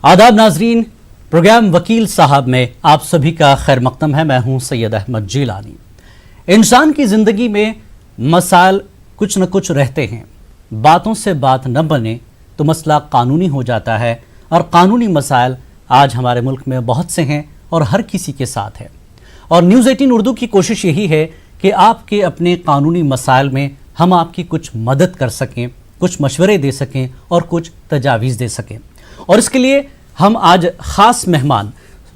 आदाब नाजरीन, प्रोग्राम वकील साहब में आप सभी का खैर मकदम है। मैं हूं सैयद अहमद जिलानी। इंसान की ज़िंदगी में मसाइल कुछ न कुछ रहते हैं। बातों से बात न बने तो मसला कानूनी हो जाता है, और कानूनी मसाइल आज हमारे मुल्क में बहुत से हैं और हर किसी के साथ है। और न्यूज़ 18 उर्दू की कोशिश यही है कि आपके अपने कानूनी मसाइल में हम आपकी कुछ मदद कर सकें, कुछ मशवरे दे सकें और कुछ तजावीज़ दे सकें। और इसके लिए हम आज ख़ास मेहमान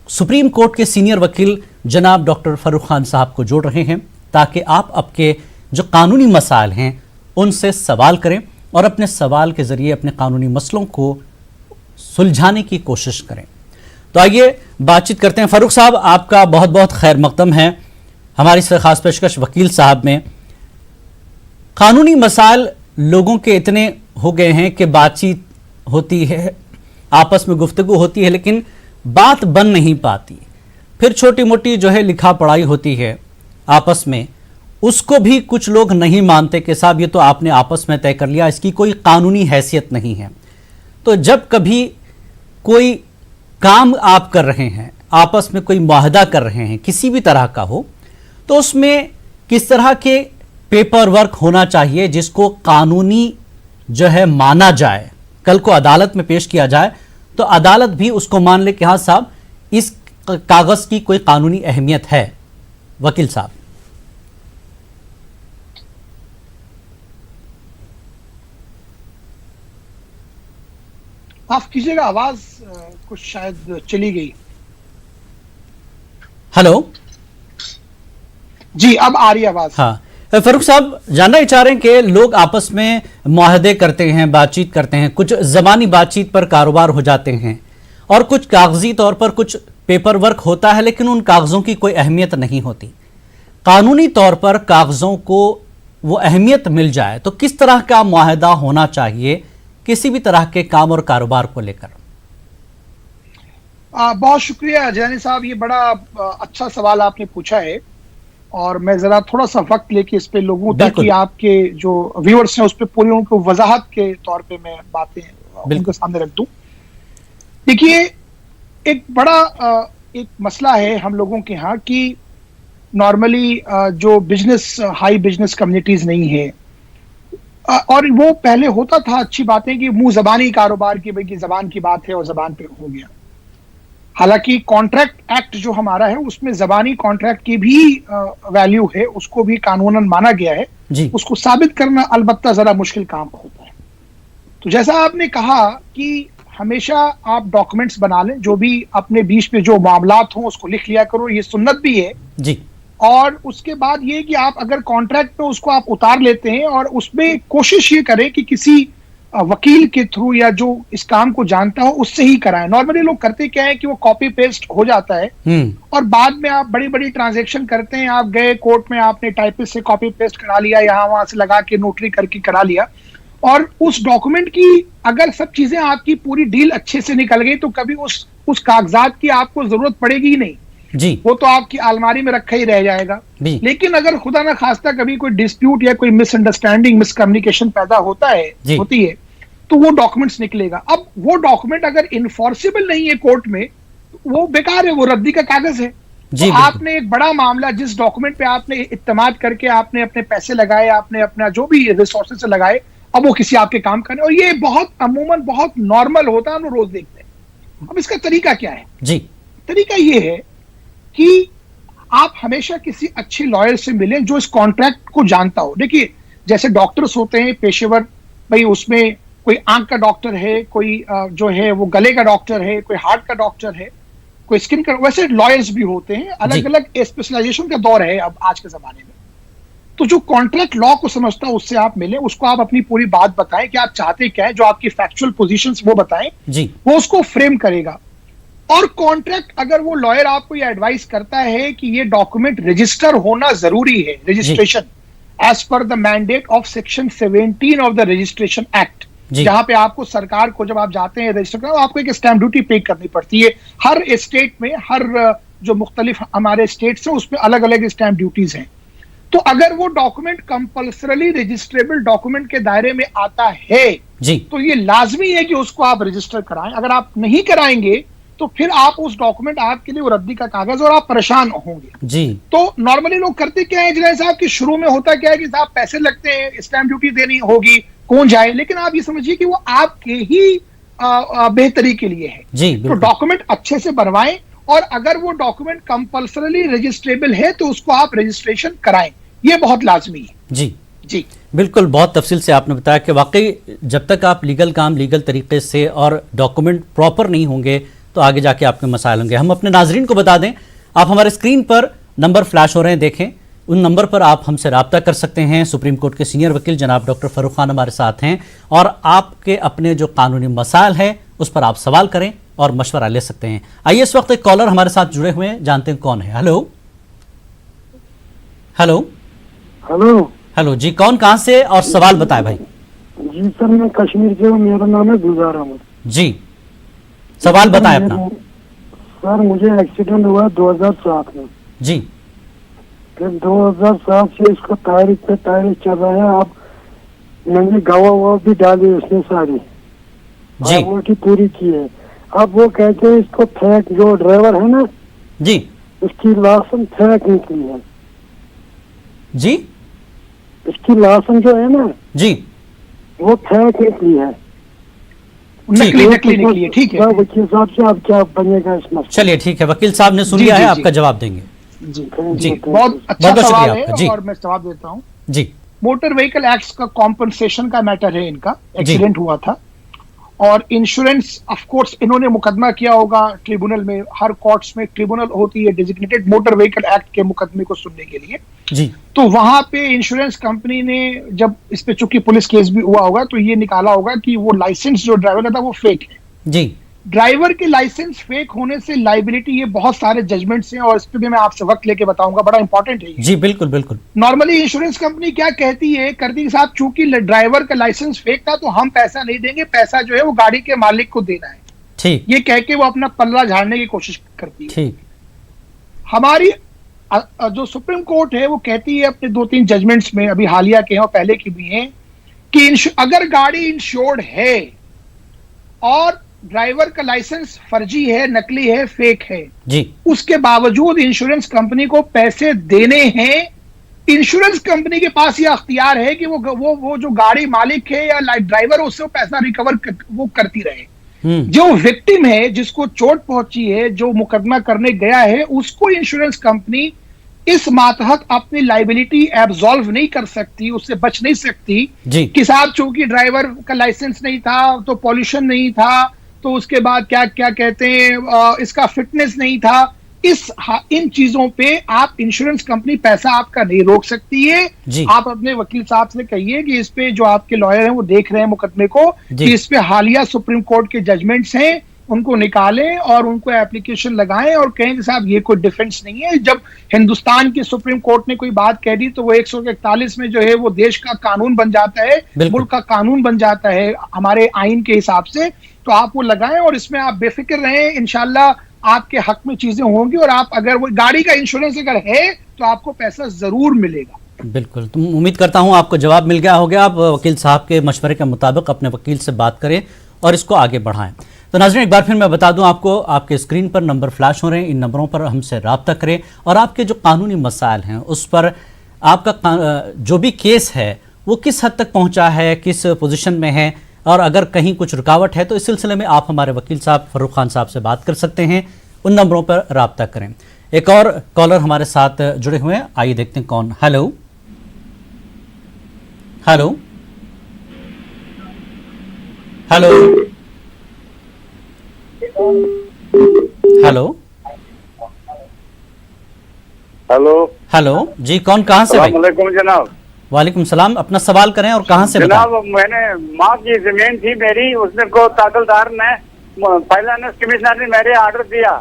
सुप्रीम कोर्ट के सीनियर वकील जनाब डॉक्टर फ़ारूक खान साहब को जोड़ रहे हैं, ताकि आप आपके जो कानूनी मसाइल हैं उनसे सवाल करें और अपने सवाल के ज़रिए अपने कानूनी मसलों को सुलझाने की कोशिश करें। तो आइए बातचीत करते हैं। फ़ारूक साहब, आपका बहुत बहुत खैर मकदम है हमारी इस ख़ास पेशकश वकील साहब में। कानूनी मसाइल लोगों के इतने हो गए हैं कि बातचीत होती है, आपस में गुफ्तगू होती है, लेकिन बात बन नहीं पाती। फिर छोटी मोटी जो है लिखा पढ़ाई होती है आपस में, उसको भी कुछ लोग नहीं मानते कि साहब ये तो आपने आपस में तय कर लिया, इसकी कोई कानूनी हैसियत नहीं है। तो जब कभी कोई काम आप कर रहे हैं, आपस में कोई मुआहदा कर रहे हैं, किसी भी तरह का हो, तो उसमें किस तरह के पेपर वर्क होना चाहिए जिसको कानूनी जो है माना जाए, कल को अदालत में पेश किया जाए तो अदालत भी उसको मान ले कि हाँ साहब इस कागज की कोई कानूनी अहमियत है। वकील साहब, माफ कीजिएगा, आवाज कुछ शायद चली गई। हेलो जी, अब आ रही आवाज। हाँ फारूक साहब, जानना ही चाह रहे हैं कि लोग आपस में मुआहदे करते हैं, बातचीत करते हैं, कुछ ज़बानी बातचीत पर कारोबार हो जाते हैं और कुछ कागजी तौर पर कुछ पेपर वर्क होता है, लेकिन उन कागज़ों की कोई अहमियत नहीं होती। कानूनी तौर पर कागज़ों को वो अहमियत मिल जाए तो किस तरह का मुआहदा होना चाहिए किसी भी तरह के काम और कारोबार को लेकर? बहुत शुक्रिया जैनी साहब, ये बड़ा अच्छा सवाल आपने पूछा है और मैं जरा थोड़ा सा वक्त लेके इस पे लोगों ताकि आपके जो व्यूअर्स हैं उस पे पूरी उनको वजाहत के तौर पे मैं बातें उनके सामने रख दूं। देखिए, एक बड़ा एक मसला है हम लोगों के यहाँ कि नॉर्मली जो बिजनेस हाई बिजनेस कम्युनिटीज नहीं है, और वो पहले होता था, अच्छी बात है कि मुंह जबानी कारोबार की, भाई की जबान की बात है और जबान पे हो गया। हालांकि कॉन्ट्रैक्ट एक्ट जो हमारा है उसमें जबानी कॉन्ट्रैक्ट की भी वैल्यू है, उसको भी कानूनन माना गया है जी। उसको साबित करना अलबत्ता जरा मुश्किल काम होता है। तो जैसा आपने कहा कि हमेशा आप डॉक्यूमेंट्स बना लें, जो भी अपने बीच में जो मामलात हों उसको लिख लिया करो, ये सुन्नत भी है जी। और उसके बाद ये कि आप अगर कॉन्ट्रैक्ट में उसको आप उतार लेते हैं और उसमें कोशिश ये करें कि किसी वकील के थ्रू या जो इस काम को जानता हो उससे ही कराएं। नॉर्मली लोग करते क्या है कि वो कॉपी पेस्ट हो जाता है और बाद में आप बड़ी बड़ी ट्रांजैक्शन करते हैं। आप गए कोर्ट में, आपने टाइपिस्ट से कॉपी पेस्ट करा लिया, यहाँ वहां से लगा के नोटरी करके करा लिया, और उस डॉक्यूमेंट की अगर सब चीजें आपकी पूरी डील अच्छे से निकल गई तो कभी उस कागजात की आपको जरूरत पड़ेगी ही नहीं जी। वो तो आपकी अलमारी में रखा ही रह जाएगा। लेकिन अगर खुदा ना खास्ता कभी कोई डिस्प्यूट या कोई मिसअंडरस्टैंडिंग, मिसकम्युनिकेशन पैदा होती है तो वो डॉक्यूमेंट्स निकलेगा। अब वो डॉक्यूमेंट अगर इन्फोर्सेबल नहीं है कोर्ट में, वो बेकार है, वो रद्दी का कागज है। तो आपने एक बड़ा मामला, जिस डॉक्यूमेंट पे आपने इत्तेमाद करके आपने अपने पैसे लगाए, आपने अपना जो भी रिसोर्सेज से लगाए, अब वो किसी आपके काम करने, और ये बहुत अमूमन बहुत नॉर्मल होता है, हम रोज देखते हैं। अब इसका तरीका क्या है जी? तरीका ये है कि आप हमेशा किसी अच्छे लॉयर से मिलें जो इस कॉन्ट्रैक्ट को जानता हो। देखिए, जैसे डॉक्टर्स होते हैं पेशेवर, भाई उसमें कोई आंख का डॉक्टर है, कोई जो है वो गले का डॉक्टर है, कोई हार्ट का डॉक्टर है, कोई स्किन का, वैसे लॉयर्स भी होते हैं। अलग अलग स्पेशलाइजेशन का दौर है अब आज के जमाने में। तो जो कॉन्ट्रैक्ट लॉ को समझता है उससे आप मिलें, उसको आप अपनी पूरी बात बताएं कि आप चाहते क्या है, जो आपकी फैक्चुअल पोजीशंस वो बताएं जी। वो उसको फ्रेम करेगा। और कॉन्ट्रैक्ट अगर वो लॉयर आपको ये एडवाइस करता है कि ये डॉक्यूमेंट रजिस्टर होना जरूरी है, registration as per the mandate of section 17 of the registration act, जहां पे आपको सरकार को जब आप जाते हैं रजिस्टर करना, आपको एक स्टैंप ड्यूटी पे करनी पड़ती है। हर स्टेट में, हर जो मुख्तलिफ हमारे स्टेट्स हैं उसमें अलग अलग स्टैंप ड्यूटीज हैं। तो अगर वो डॉक्यूमेंट कंपल्सरली रजिस्ट्रेबल डॉक्यूमेंट के दायरे में आता है जी। तो ये लाजमी है कि उसको आप रजिस्टर कराएं। अगर आप नहीं कराएंगे तो फिर आप उस डॉक्यूमेंट आपके लिए वो रद्दी का कागज और आप परेशान होंगे। जी। तो नॉर्मली लोग करते क्या है जिन्हें साहब कि शुरू में होता क्या है कि साहब पैसे लगते हैं, स्टैंप ड्यूटी देनी होगी, कौन जाए, लेकिन आप ये समझिए कि वो आपके ही बेहतरी के लिए है। जी, तो डॉक्यूमेंट अच्छे से बनवाएं और अगर वो डॉक्यूमेंट कंपल्सरी रजिस्ट्रेबल है तो उसको आप रजिस्ट्रेशन कराएं, ये बहुत लाजमी है। जी जी बिल्कुल, बहुत तफसील से आपने बताया कि वाकई जब तक आप लीगल काम लीगल तरीके से और डॉक्यूमेंट प्रॉपर नहीं होंगे तो आगे जाके आपके मसाइल होंगे। हम अपने नाजरीन को बता दें, आप हमारे स्क्रीन पर नंबर फ्लैश हो रहे हैं, देखें, उन नंबर पर आप हमसे रब्ता कर सकते हैं। सुप्रीम कोर्ट के सीनियर वकील जनाब डॉक्टर फरूख खान हमारे साथ हैं और आपके अपने जो कानूनी मसाइल हैं उस पर आप सवाल करें और मशवरा ले सकते हैं। आइए इस वक्त एक कॉलर हमारे साथ जुड़े हुए हैं, जानते हैं कौन है। हेलो हेलो हेलो हेलो जी, कौन कहां से और सवाल बताए भाई? जी सर, मैं कश्मीर से हूँ, मेरा नाम है गुलजार अहमद जी, सवाल बताएं अपना। सर मुझे एक्सीडेंट हुआ 2007 में जी। फिर 2007 से इसको तारीख पे तारीख चल रहा है। अब मैंने गवाह भी डाली उसने सारी जी वो की पूरी की है। अब वो कहते हैं इसको फेक, जो ड्राइवर है ना जी उसकी लाइसेंस फेक निकली है। जी इसकी लाइसेंस जो है ना जी वो फेक निकली है, नकली निकली है। ठीक है वकील साहब से अब क्या बनेगा इस मसले? चलिए ठीक है, वकील साहब ने सुन जी, लिया जी, है, जी। आपका जवाब देंगे। जी जी, बहुत अच्छा बहुत सवाल शुक्रिया आपका। जी है और मैं जवाब देता हूँ। जी मोटर व्हीकल एक्ट का कॉम्पनसेशन का मैटर है, इनका एक्सीडेंट हुआ था और इंश्योरेंस ऑफ कोर्स इन्होंने मुकदमा किया होगा ट्रिब्यूनल में। हर कोर्ट्स में ट्रिब्यूनल होती है डेजिग्नेटेड मोटर व्हीकल एक्ट के मुकदमे को सुनने के लिए। जी तो वहां पे इंश्योरेंस कंपनी ने जब इस पे चूंकि पुलिस केस भी हुआ होगा तो ये निकाला होगा कि वो लाइसेंस जो ड्राइवर का था वो फेक है। जी ड्राइवर के लाइसेंस फेक होने से लाइबिलिटी, ये बहुत सारे जजमेंट्स हैं और इस पे भी मैं आपसे वक्त लेके बताऊंगा, बड़ा इंपॉर्टेंट है ये। जी बिल्कुल बिल्कुल। नॉर्मली इंश्योरेंस कंपनी क्या कहती है, करती है साहब चूंकि ड्राइवर का लाइसेंस फेक था तो हम पैसा नहीं देंगे, पैसा जो है वो गाड़ी के मालिक को देना है, ठीक, ये कह के वो अपना पल्ला झाड़ने की कोशिश करती है। ठीक। हमारी जो सुप्रीम कोर्ट है वो कहती है अपने 2-3 जजमेंट्स में, अभी हालिया के हैं और पहले के भी हैं, कि अगर गाड़ी इंश्योर्ड है और ड्राइवर का लाइसेंस फर्जी है, नकली है, फेक है, जी उसके बावजूद इंश्योरेंस कंपनी को पैसे देने हैं, इंश्योरेंस कंपनी के पास यह अख्तियार है कि वो जो गाड़ी मालिक है या ड्राइवर है उससे पैसा रिकवर वो करती रहे। जो विक्टिम है, जिसको चोट पहुंची है, जो मुकदमा करने गया है, उसको इंश्योरेंस कंपनी इस मातहत अपनी लाइबिलिटी एब्सॉल्व नहीं कर सकती, उससे बच नहीं सकती कि साहब चूंकि ड्राइवर का लाइसेंस नहीं था तो पॉल्यूशन नहीं था, तो उसके बाद क्या क्या कहते हैं इसका फिटनेस नहीं था। इन चीजों पे आप इंश्योरेंस कंपनी पैसा आपका नहीं रोक सकती है। आप अपने वकील साहब से कहिए कि इस पे जो आपके लॉयर हैं वो देख रहे हैं मुकदमे को, कि इस पे हालिया सुप्रीम कोर्ट के जजमेंट्स हैं, उनको निकालें और उनको एप्लीकेशन लगाएं और कहें कि साहब ये कोई डिफेंस नहीं है। जब हिंदुस्तान की सुप्रीम कोर्ट ने कोई बात कह दी तो वो 141 में जो है वो देश का कानून बन जाता है, मुल्क का कानून बन जाता है हमारे आइन के हिसाब से। तो आप वो लगाएं और इसमें आप बेफिक्र रहें, इंशाल्लाह आपके हक में चीजें होंगी और आप अगर वो गाड़ी का इंश्योरेंस अगर है तो आपको पैसा जरूर मिलेगा। बिल्कुल, तो उम्मीद करता हूं आपको जवाब मिल गया होगा। आप वकील साहब के मशवरे के मुताबिक अपने वकील से बात करें और इसको आगे बढ़ाएं। तो नाज़रीन, एक बार फिर मैं बता दूं आपको, आपके स्क्रीन पर नंबर फ्लैश हो रहे हैं, इन नंबरों पर हमसे रब्ता करें और आपके जो कानूनी मसाइल हैं उस पर आपका जो भी केस है वो किस हद तक पहुंचा है, किस पोजीशन में है, और अगर कहीं कुछ रुकावट है तो इस सिलसिले में आप हमारे वकील साहब फरूख खान साहब से बात कर सकते हैं। उन नंबरों पर रब्ता करें। एक और कॉलर हमारे साथ जुड़े हुए हैं, आइए देखते हैं कौन। Hello hello hello hello hello hello जी, कौन कहां से भाई? वालेकुम जनाब। वालेकुम सलाम, अपना सवाल करें और कहां से जनाब मैंने माँ की जमीन थी मेरी, उसने को ताकलदार ने फाइनेंस कमिश्नर ने मेरे ऑर्डर दिया।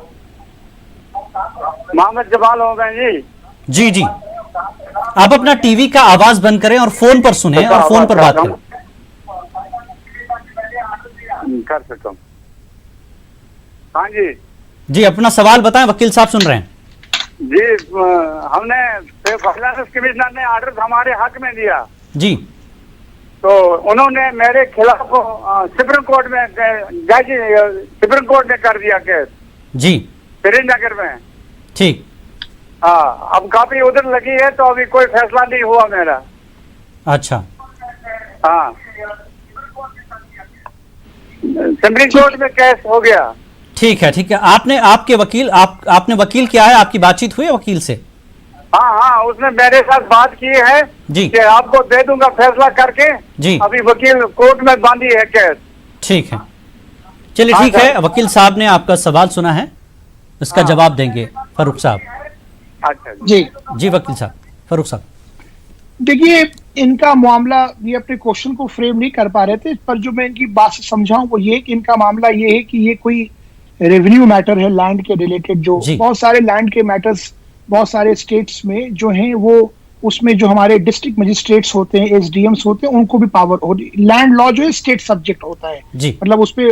मोहम्मद जमाल हो गए जी। जी जी, आप अपना टीवी का आवाज बंद करें और फोन पर सुने और फोन पर बात करें। कर सकता हूँ। हाँ जी जी, अपना सवाल बताएं, वकील साहब सुन रहे हैं जी। हमने फाइनेंस कमिश्नर ने ऑर्डर हमारे हक में दिया जी। तो उन्होंने मेरे खिलाफ सुप्रीम कोर्ट में जज सुप्रीम कोर्ट ने कर दिया केस जी श्रीनगर में। ठीक। हाँ, अब काफी उधर लगी है तो अभी कोई फैसला नहीं हुआ मेरा। अच्छा। हाँ, सुप्रीम कोर्ट में केस हो गया। ठीक है, ठीक है। आपने वकील किया है, आपकी बातचीत हुई है वकील से? हाँ, उसने मेरे साथ बात की है जी कि आपको दे दूंगा फैसला करके जी। अभी वकील कोर्ट में बांधी है केस। ठीक है, चलिए ठीक है। वकील साहब ने आपका सवाल सुना है, इसका जवाब देंगे फारूक साहब। अच्छा जी जी वकील साहब, फारूक साहब। देखिए, इनका मामला, ये अपने क्वेश्चन को फ्रेम नहीं कर पा रहे थे, पर जो मैं इनकी बात से समझाऊं वो ये कि इनका मामला ये है कि ये कोई रेवेन्यू मैटर है लैंड के रिलेटेड। जो बहुत सारे लैंड के मैटर्स बहुत सारे स्टेट्स में जो हैं, वो उसमें जो हमारे डिस्ट्रिक्ट मजिस्ट्रेट्स होते हैं, एसडीएम्स होते हैं, उनको भी पावर होती है। लैंड लॉ जो है स्टेट सब्जेक्ट होता है, मतलब उस पे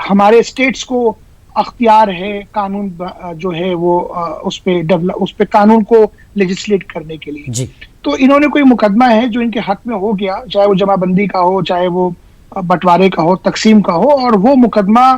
हमारे स्टेट्स को अख्तियार है कानून जो है वो उस पे कानून को लेजिस्लेट करने के लिए। तो इन्होंने कोई मुकदमा है जो इनके हक में हो गया, चाहे वो जमाबंदी का हो, चाहे वो बंटवारे का हो, तकसीम का हो, और वो मुकदमा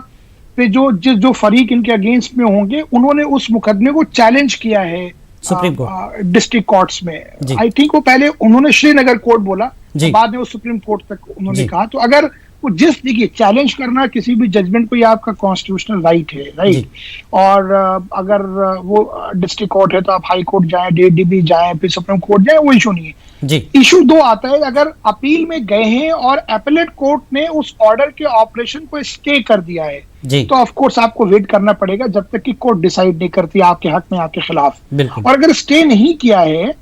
पे जो फरीक इनके अगेंस्ट में होंगे उन्होंने उस मुकदमे को चैलेंज किया है सुप्रीम कोर्ट, डिस्ट्रिक्ट कोर्ट्स में। आई थिंक वो पहले उन्होंने श्रीनगर कोर्ट बोला, तो बाद में वो सुप्रीम कोर्ट तक उन्होंने कहा। तो अगर वो देखिए, चैलेंज करना किसी भी जजमेंट को ये आपका कॉन्स्टिट्यूशनल राइट है, राइट। और अगर वो डिस्ट्रिक्ट कोर्ट है तो आप हाई कोर्ट जाएं, डीडीबी जाएं, फिर सुप्रीम कोर्ट जाएं, वो इशू नहीं है। इशू दो आता है, अगर अपील में गए हैं और अपीलेट कोर्ट ने उस ऑर्डर के ऑपरेशन को स्टे कर दिया है, तो ऑफ कोर्स आपको वेट करना पड़ेगा जब तक कि कोर्ट डिसाइड नहीं करती आपके हक में, आपके खिलाफ। और अगर स्टे नहीं किया है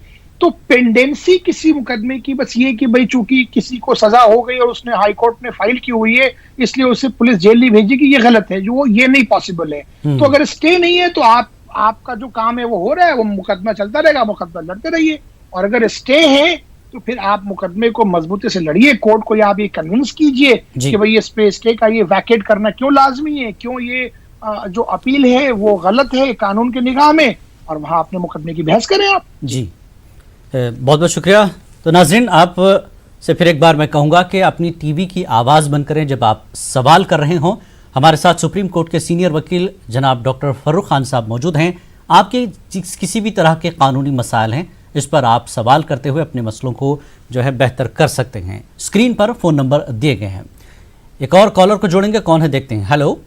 तो पेंडेंसी किसी मुकदमे की बस ये कि भाई चूंकि किसी को सजा हो गई और उसने हाई कोर्ट में फाइल की हुई है इसलिए उसे पुलिस जेल नहीं भेजेगी, ये गलत है, जो ये नहीं पॉसिबल है। तो अगर स्टे नहीं है तो आपका जो काम है वो हो रहा है, वो मुकदमा चलता रहेगा, मुकदमा लड़ते रहिए। और अगर स्टे है तो फिर आप मुकदमे को मजबूती से लड़िए, कोर्ट को आप ये कन्विंस कीजिए कि भाई ये स्टे का ये वैकेट करना क्यों लाजमी है, क्यों ये जो अपील है वो गलत है कानून के निगाह में, और वहां अपने मुकदमे की बहस करें आप। जी बहुत बहुत शुक्रिया। तो नाजरीन, आप से फिर एक बार मैं कहूँगा कि अपनी टीवी की आवाज़ बंद करें जब आप सवाल कर रहे हों। हमारे साथ सुप्रीम कोर्ट के सीनियर वकील जनाब डॉक्टर फर्रुख खान साहब मौजूद हैं। आपके किसी भी तरह के कानूनी मसाइल हैं, इस पर आप सवाल करते हुए अपने मसलों को जो है बेहतर कर सकते हैं। स्क्रीन पर फ़ोन नंबर दिए गए हैं। एक और कॉलर को जोड़ेंगे, कौन है देखते हैं। हेलो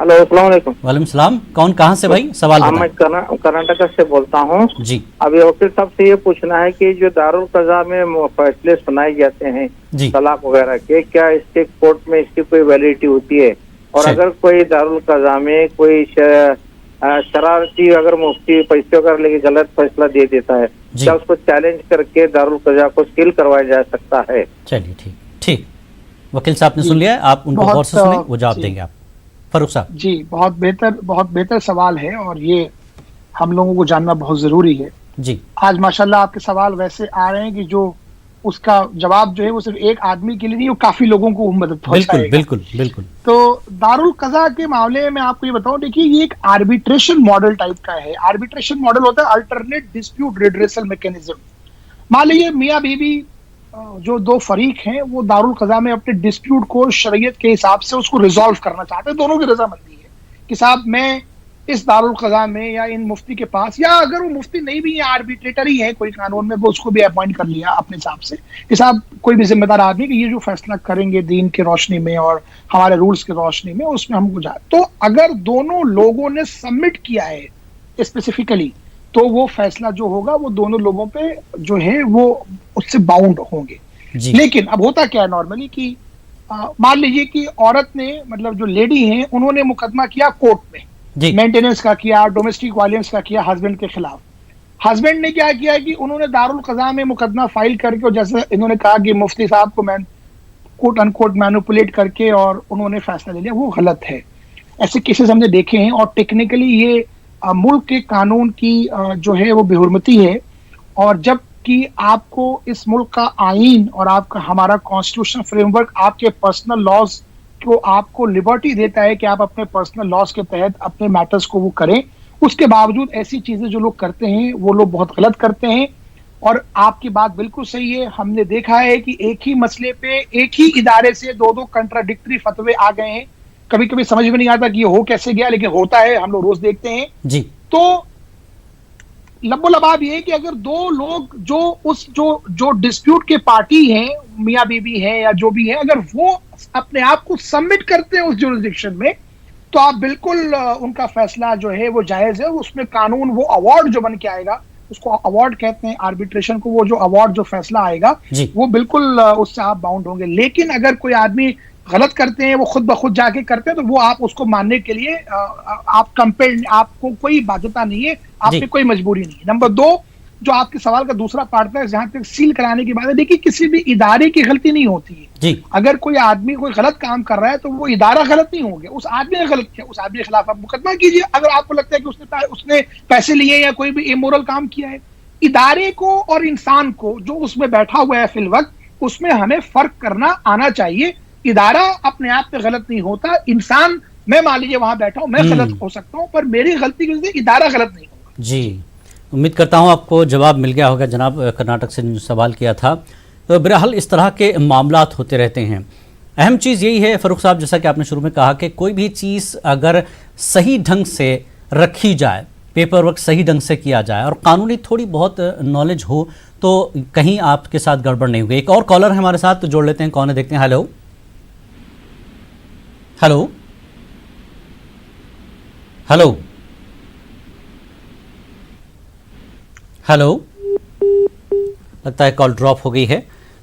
अस्सलाम वालेकुम। वालेकुम सलाम। कौन कहाँ से भाई? सवाल बताएं। मैं कर्नाटक से बोलता हूँ जी। अभी वकील साहब से ये पूछना है कि जो दारुल कज़ा में फैसले सुनाए जाते हैं तलाक वगैरह के, क्या इसके कोर्ट में इसकी कोई वैलिडिटी होती है? और अगर कोई दारुल कज़ा में कोई शरारती अगर मुफ्ती पैसे वगैरह लेके गलत फैसला दे देता है, क्या उसको चैलेंज करके दारुल कज़ा को सील करवाया जा सकता है? चलिए ठीक। वकील साहब ने सुन लिया, आप उनको गौर से सुने, वो जवाब देंगे आप। फर्रुख साहब जी, बहुत बेहतर सवाल है और ये हम लोगों को जानना बहुत जरूरी है जी। आज माशाल्लाह आपके सवाल वैसे आ रहे हैं कि जो उसका जवाब जो है वो सिर्फ एक आदमी के लिए नहीं, वो काफी लोगों को मदद पहुंचाएगा। बिल्कुल। तो दारुल कज़ा के मामले में आपको ये बताऊं, देखिए ये एक आर्बिट्रेशन मॉडल टाइप का है। आर्बिट्रेशन मॉडल होता है अल्टरनेट डिस्प्यूट रिड्रेसल मैकेनिज्म। मान लीजिए मियाँ बीवी जो दो फरीक हैं वो दारुल कज़ा में अपने डिस्प्यूट को शरीयत के हिसाब से उसको रिजॉल्व करना चाहते हैं, दोनों की रजामंदी है कि साहब मैं इस दारुल कज़ा में या इन मुफ्ती के पास, या अगर वो मुफ्ती नहीं भी है आर्बिट्रेटर ही है कोई कानून में, वो उसको भी अपॉइंट कर लिया अपने हिसाब से कि साहब कोई भी जिम्मेदार आदमी कि ये जो फैसला करेंगे दीन की रोशनी में और हमारे रूल्स की रोशनी में, उसमें हमको जाए। तो अगर दोनों लोगों ने सबमिट किया है स्पेसिफिकली तो वो फैसला जो होगा वो दोनों लोगों पे जो है वो उससे बाउंड होंगे। लेकिन अब होता क्या है नॉर्मली कि मान लीजिए कि औरत ने, मतलब जो लेडी हैं, उन्होंने मुकदमा किया कोर्ट में, मेंटेनेंस का किया, डोमेस्टिक वायलेंस का किया हस्बैंड के खिलाफ। हस्बैंड ने क्या किया कि उन्होंने दारुल कज़ा में मुकदमा फाइल करके, और जैसे इन्होंने कहा कि मुफ्ती साहब को कोट अनकोट मैनिपुलेट करके और उन्होंने फैसला ले लिया, वो गलत है। ऐसे केसेस हमने देखे हैं और टेक्निकली ये मुल्क के कानून की जो है वो बेहुरमती है। और जब कि आपको इस मुल्क का आईन और आपका हमारा कॉन्स्टिट्यूशन फ्रेमवर्क आपके पर्सनल लॉज को आपको लिबर्टी देता है कि आप अपने पर्सनल लॉज के तहत अपने मैटर्स को वो करें, उसके बावजूद ऐसी चीजें जो लोग करते हैं वो लोग बहुत गलत करते हैं। और आपकी बात बिल्कुल सही है, हमने देखा है कि एक ही मसले पे एक ही इदारे से दो दो कंट्राडिक्टरी फतवे आ गए हैं। कभी कभी समझ में नहीं आता कि ये हो कैसे गया, लेकिन होता है, हम लोग रोज देखते हैं जी। तो लबोलबाब ये है कि अगर दो लोग जो डिस्प्यूट के पार्टी हैं, मियाँ बीवी हैं या जो भी है, अगर वो अपने आप को सबमिट करते हैं उस जुरिस्डिक्शन में, तो आप बिल्कुल उनका फैसला जो है वो जायज है। उसमें कानून वो अवार्ड जो बन के आएगा, उसको अवार्ड कहते हैं आर्बिट्रेशन को, वो जो अवार्ड जो फैसला आएगा वो बिल्कुल उससे आप बाउंड होंगे। लेकिन अगर कोई आदमी गलत करते हैं, वो खुद ब खुद जाके करते हैं, तो वो आप उसको मानने के लिए आप कंपेयर, आपको कोई बाध्यता नहीं है, आप पे कोई मजबूरी नहीं है। नंबर 2, जो आपके सवाल का दूसरा पार्ट है, जहां तक सील कराने की बात है, देखिए किसी भी इदारे की गलती नहीं होती है जी। अगर कोई आदमी कोई गलत काम कर रहा है तो वो इदारा गलत नहीं हो गया, उस आदमी ने गलत किया, उस आदमी के खिलाफ आप मुकदमा कीजिए। अगर आपको लगता है कि उसने पैसे लिए या कोई भी इमोरल काम किया है, इदारे को और इंसान को जो उसमें बैठा हुआ है फिल वक्त, उसमें हमें फर्क करना आना चाहिए। इदारा अपने आप पे गलत नहीं होता, इंसान, मैं मान लीजिए वहां बैठा हूं, मैं गलत हो सकता हूं, पर मेरी गलती की वजह से इदारा गलत नहीं होगा जी। उम्मीद करता हूं आपको जवाब मिल गया होगा जनाब, कर्नाटक से जो सवाल किया था। तो बहरहाल इस तरह के मामलात होते रहते हैं। अहम चीज़ यही है फ़ारूक साहब, जैसा कि आपने शुरू में कहा कि कोई भी चीज़ अगर सही ढंग से रखी जाए, पेपर वर्क सही ढंग से किया जाए और कानूनी थोड़ी बहुत नॉलेज हो, तो कहीं आपके साथ गड़बड़ नहीं होगी। एक और कॉलर है हमारे साथ, तो जोड़ लेते हैं, कौन है देखते हैं। हेलो हेलो हेलो हेलो, लगता है कॉल ड्रॉप हो गई है।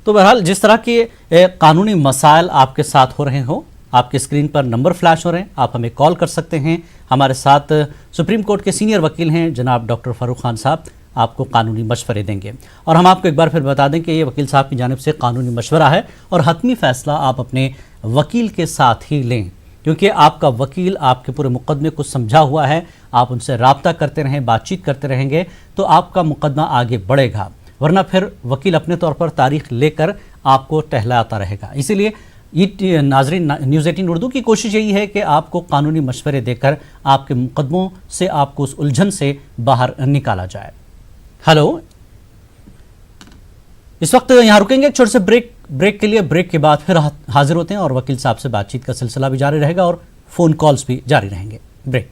तो बहरहाल जिस तरह के कानूनी मसाइल आपके साथ हो रहे हो, आपके स्क्रीन पर नंबर फ्लैश हो रहे हैं, आप हमें कॉल कर सकते हैं। हमारे साथ सुप्रीम कोर्ट के सीनियर वकील हैं जनाब डॉक्टर फारूक खान साहब, आपको कानूनी मशवरे देंगे। और हम आपको एक बार फिर बता दें कि ये वकील साहब की जानिब से कानूनी मशवरा है और हतमी फैसला आप अपने वकील के साथ ही लें, क्योंकि आपका वकील आपके पूरे मुकदमे को समझा हुआ है। आप उनसे राब्ता करते रहें, बातचीत करते रहेंगे तो आपका मुकदमा आगे बढ़ेगा, वरना फिर वकील अपने तौर पर तारीख लेकर आपको टहलाता रहेगा। इसीलिए ये नाजरीन, न्यूज़ 18 उर्दू की कोशिश यही है कि आपको कानूनी मशवरे देकर आपके मुकदमों से, आपको उस उलझन से बाहर निकाला जाए। हेलो, इस वक्त यहाँ रुकेंगे एक छोटे से ब्रेक के लिए। ब्रेक के बाद फिर हाजिर होते हैं और वकील साहब से बातचीत का सिलसिला भी जारी रहेगा और फ़ोन कॉल्स भी जारी रहेंगे। ब्रेक।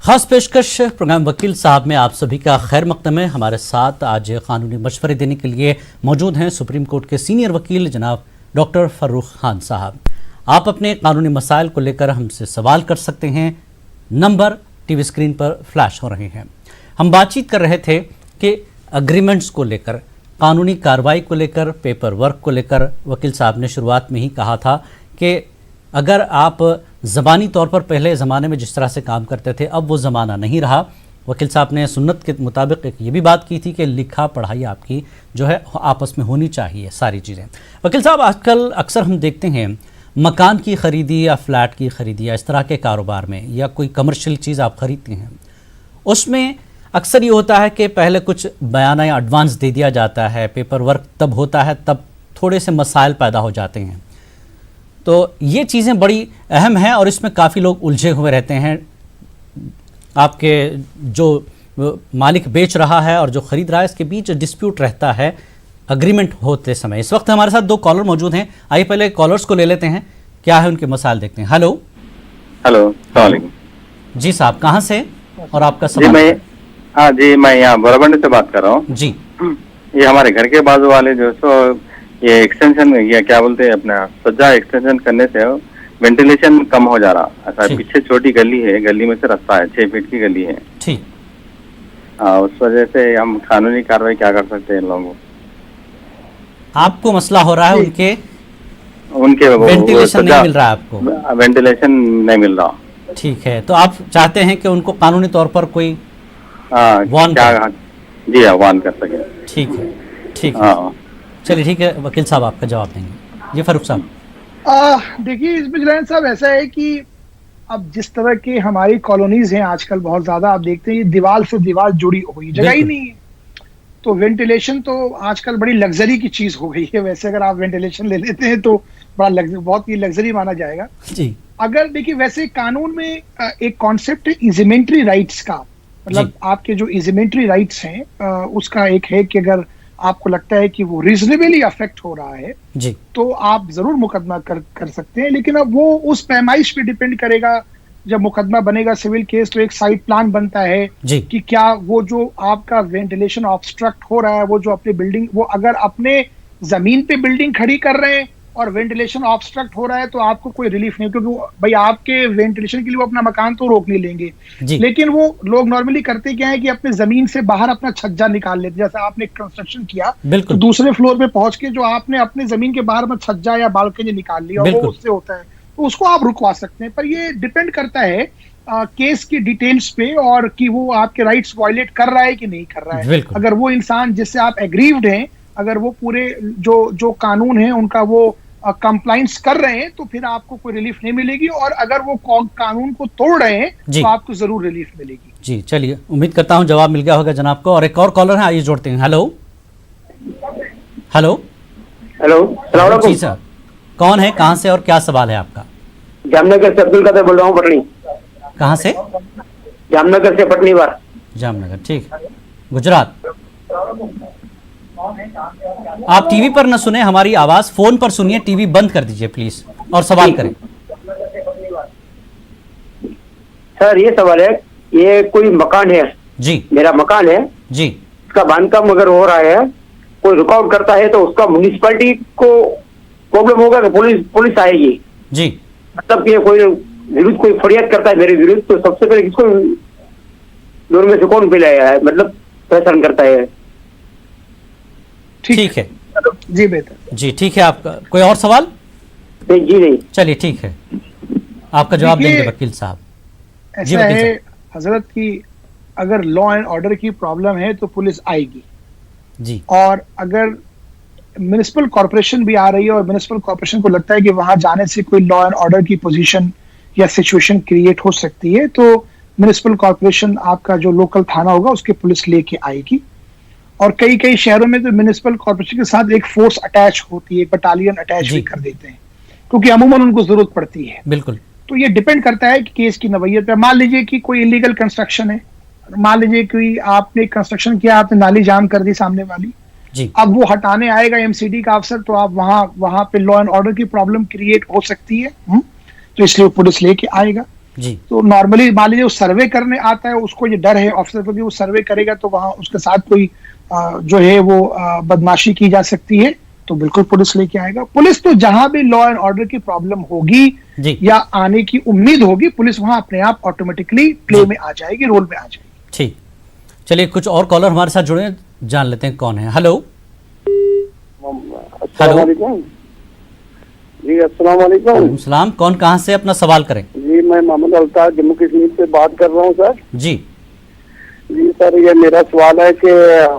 खास पेशकश प्रोग्राम वकील साहब में आप सभी का खैर मकदम है। हमारे साथ आज कानूनी मशवरे देने के लिए मौजूद हैं सुप्रीम कोर्ट के सीनियर वकील जनाब डॉक्टर फारूक खान साहब। आप अपने कानूनी मसाइल को लेकर हमसे सवाल कर सकते हैं, नंबर टीवी स्क्रीन पर फ्लैश हो रहे हैं। हम बातचीत कर रहे थे कि एग्रीमेंट्स को लेकर, कानूनी कार्रवाई को लेकर, पेपर वर्क को लेकर वकील साहब ने शुरुआत में ही कहा था कि अगर आप ज़बानी तौर पर पहले ज़माने में जिस तरह से काम करते थे, अब वो ज़माना नहीं रहा। वकील साहब ने सुन्नत के मुताबिक एक ये भी बात की थी कि लिखा पढ़ाई आपकी जो है आपस में होनी चाहिए सारी चीज़ें। वकील साहब, आजकल अक्सर हम देखते हैं मकान की ख़रीदी या फ्लैट की ख़रीदी या इस तरह के कारोबार में, या कोई कमर्शियल चीज़ आप ख़रीदते हैं, उसमें अक्सर ये होता है कि पहले कुछ बयाना या एडवांस दे दिया जाता है, पेपर वर्क तब होता है, तब थोड़े से मसाइल पैदा हो जाते हैं। तो ये चीज़ें बड़ी अहम हैं और इसमें काफ़ी लोग उलझे हुए रहते हैं। आपके जो मालिक बेच रहा है और जो ख़रीद रहा है, इसके बीच डिस्प्यूट रहता है अग्रीमेंट होते समय। इस वक्त हमारे साथ दो कॉलर मौजूद हैं, आइए पहले कॉलर्स को ले लेते हैं, क्या है उनके मसाइल देखते हैं। हेलो हेलो, जी साहब, कहाँ से और आपका सवाल? जी मैं यहाँ बोराबंडी से बात कर रहा हूँ जी। ये हमारे घर के बाजू वाले जो सो ये एक्सटेंशन या क्या बोलते हैं अपना सज्जा एक्सटेंशन करने से वेंटिलेशन कम हो जा रहा। ऐसा पीछे छोटी गली है, गली में से रास्ता है, 6 फीट की गली है। ठीक। उस वजह से हम कानूनी कार्रवाई क्या कर सकते हैं? इन लोगों आपको मसला हो रहा है, उनके वेंटिलेशन नहीं मिल रहा है, आपको वेंटिलेशन नहीं मिल रहा। ठीक है, तो आप चाहते हैं कि उनको कानूनी तौर पर कोई वार्न जी हाँ, वार्न कर सके। ठीक है, ठीक है, चलिए ठीक है, वकील साहब आपका जवाब देंगे। जी फारूक साहब। देखिए इसमें जलान साहब ऐसा है कि अब जिस तरह के हमारी कॉलोनीज हैं आजकल बहुत ज्यादा, आप देखते हैं ये दीवार से दीवार जुड़ी हुई, जगह ही नहीं है, तो वेंटिलेशन तो आजकल बड़ी लग्जरी की चीज हो गई है। वैसे अगर आप वेंटिलेशन ले लेते हैं तो बड़ा बहुत ही लग्जरी माना जाएगा जी। अगर देखिए वैसे कानून में एक कॉन्सेप्ट है इजिमेंट्री राइट्स का, मतलब आपके जो इजिमेंट्री राइट्स हैं उसका एक है कि अगर आपको लगता है कि वो रीजनेबली अफेक्ट हो रहा है जी, तो आप जरूर मुकदमा कर सकते हैं, लेकिन अब वो उस पैमाइश पे डिपेंड करेगा। जब मुकदमा बनेगा सिविल केस तो एक साइड प्लान बनता है कि क्या वो जो आपका वेंटिलेशन ऑब्स्ट्रक्ट हो रहा है, वो जो अपनी बिल्डिंग, वो अगर अपने जमीन पे बिल्डिंग खड़ी कर रहे हैं और वेंटिलेशन ऑब्स्ट्रक्ट हो रहा है तो आपको कोई रिलीफ नहीं, क्योंकि भाई आपके वेंटिलेशन के लिए वो अपना मकान तो रोक नहीं लेंगे, लेकिन वो लोग नॉर्मली करते क्या है कि अपने जमीन से बाहर अपना छज्जा निकाल लेते। जैसे आपने कंस्ट्रक्शन किया तो दूसरे फ्लोर पे पहुंच के जो आपने अपने जमीन के बाहर में छज्जा या बालकनी निकाल लिया, वो उससे होता है, तो उसको आप रुकवा सकते हैं। पर ये डिपेंड करता है केस की डिटेल्स पे और कि वो आपके राइट्स वायलेट कर रहा है कि नहीं कर रहा है। अगर वो इंसान जिससे आप एग्रीव्ड हैं, अगर वो पूरे जो कानून है उनका वो कंप्लाइंस कर रहे हैं तो फिर आपको कोई रिलीफ नहीं मिलेगी, और अगर वो कानून को तोड़ रहे हैं तो आपको जरूर रिलीफ मिलेगी। जी, चलिए, उम्मीद करता हूं जवाब मिल गया होगा जनाब को। और एक और कॉलर है, आइए जोड़ते हैं। हेलो हेलो हेलो जी सर, कौन है, कहां से और क्या सवाल है आपका? जामनगर से अब्दुल कादिर बोल रहा हूँ, पटनी। कहां से? जामनगर से पटनी बार। जामनगर, ठीक, गुजरात। आप टीवी पर न सुने हमारी आवाज, फोन पर सुनिए, टीवी बंद कर दीजिए प्लीज और सवाल करें। सर ये सवाल है, ये कोई मकान है जी, मेरा मकान है जी, उसका बांधकाम अगर हो रहा है, कोई रुकावट करता है तो उसका म्युनिसिपैलिटी को प्रॉब्लम होगा कि पुलिस आएगी जी? मतलब कि कोई विरुद्ध कोई फरियाद करता है मेरे विरुद्ध तो सबसे पहले किसको दोनों में से कौन पिलाया है, मतलब पहचान करता है? ठीक है जी, बेहतर जी, ठीक है। आपका कोई और सवाल? नहीं जी, नहीं। चलिए ठीक है, आपका जवाब देंगे वकील साहब। ऐसा है हजरत की अगर लॉ एंड ऑर्डर की प्रॉब्लम है तो पुलिस आएगी जी, और अगर म्युनिसिपल कॉर्पोरेशन भी आ रही है और म्युनिसिपल कॉर्पोरेशन को लगता है कि वहां जाने से कोई लॉ एंड ऑर्डर की पोजीशन या सिचुएशन क्रिएट हो सकती है तो म्युनिसिपल कॉर्पोरेशन आपका जो लोकल थाना होगा उसके पुलिस लेके आएगी। और कई शहरों में तो म्युनिसिपल कॉर्पोरेशन के साथ एक फोर्स अटैच होती है, एक बटालियन अटैच भी कर देते हैं, क्योंकि अमूमन उनको जरूरत पड़ती है। बिल्कुल। तो ये डिपेंड करता है कि केस की नवैयत पे। मान लीजिए कि कोई इलीगल कंस्ट्रक्शन है, मान लीजिए कि आपने कंस्ट्रक्शन किया, आपने नाली जाम कर दी सामने वाली जी, अब वो हटाने आएगा एमसीडी का अफसर, तो आप वहां पे लॉ एंड ऑर्डर की प्रॉब्लम क्रिएट हो सकती है, तो इसलिए वो पुलिस लेके आएगा जी। तो नॉर्मली मान लीजिए वो सर्वे करने आता है, उसको ये डर है ऑफिसर को कि वो सर्वे करेगा तो वहां उसके साथ कोई जो है वो बदमाशी की जा सकती है, तो बिल्कुल पुलिस लेके आएगा। पुलिस तो जहां भी लॉ एंड ऑर्डर की प्रॉब्लम होगी या आने की उम्मीद होगी, पुलिस वहां अपने आप ऑटोमेटिकली प्ले में आ जाएगी, रोल में आ जाएगी। ठीक, चलिए कुछ और कॉलर हमारे साथ जुड़े, जान लेते हैं कौन है। हेलो हेलो जी, अस्सलाम वालेकुम। सलाम, कौन कहां से, अपना सवाल करें? जी, मैं मोहम्मद अल्ताफ जम्मू कश्मीर से बात कर रहा हूं सर। जी जी सर, ये मेरा सवाल है कि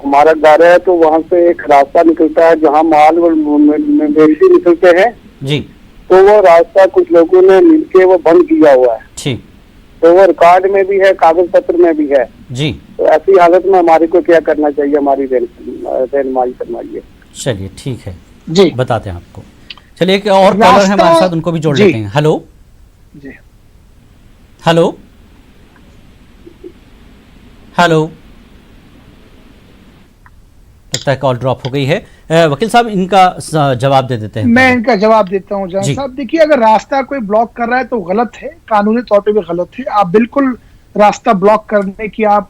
हमारा घर है तो वहाँ से एक रास्ता निकलता है जहाँ माल और मवेशी निकलते हैं जी, तो वो रास्ता कुछ लोगों ने मिलके वो बंद किया हुआ है। ठीक, तो वो रिकॉर्ड में भी है, कागज पत्र में भी है जी। तो ऐसी हालत में हमारे को क्या करना चाहिए, हमारी रहनुमाई फरमाइए। चलिए ठीक है जी, बताते हैं आपको। चलिए एक और कॉलर है हमारे साथ, उनको भी जोड़ लेते हैं। हेलो जी, हेलो हेलो, लगता है कॉल ड्रॉप हो गई है। वकील साहब इनका जवाब दे देते हैं। मैं इनका जवाब देता हूँ जान साहब। देखिए, अगर रास्ता कोई ब्लॉक कर रहा है तो गलत है, कानूनी तौर पे भी गलत है। आप बिल्कुल रास्ता ब्लॉक करने की आप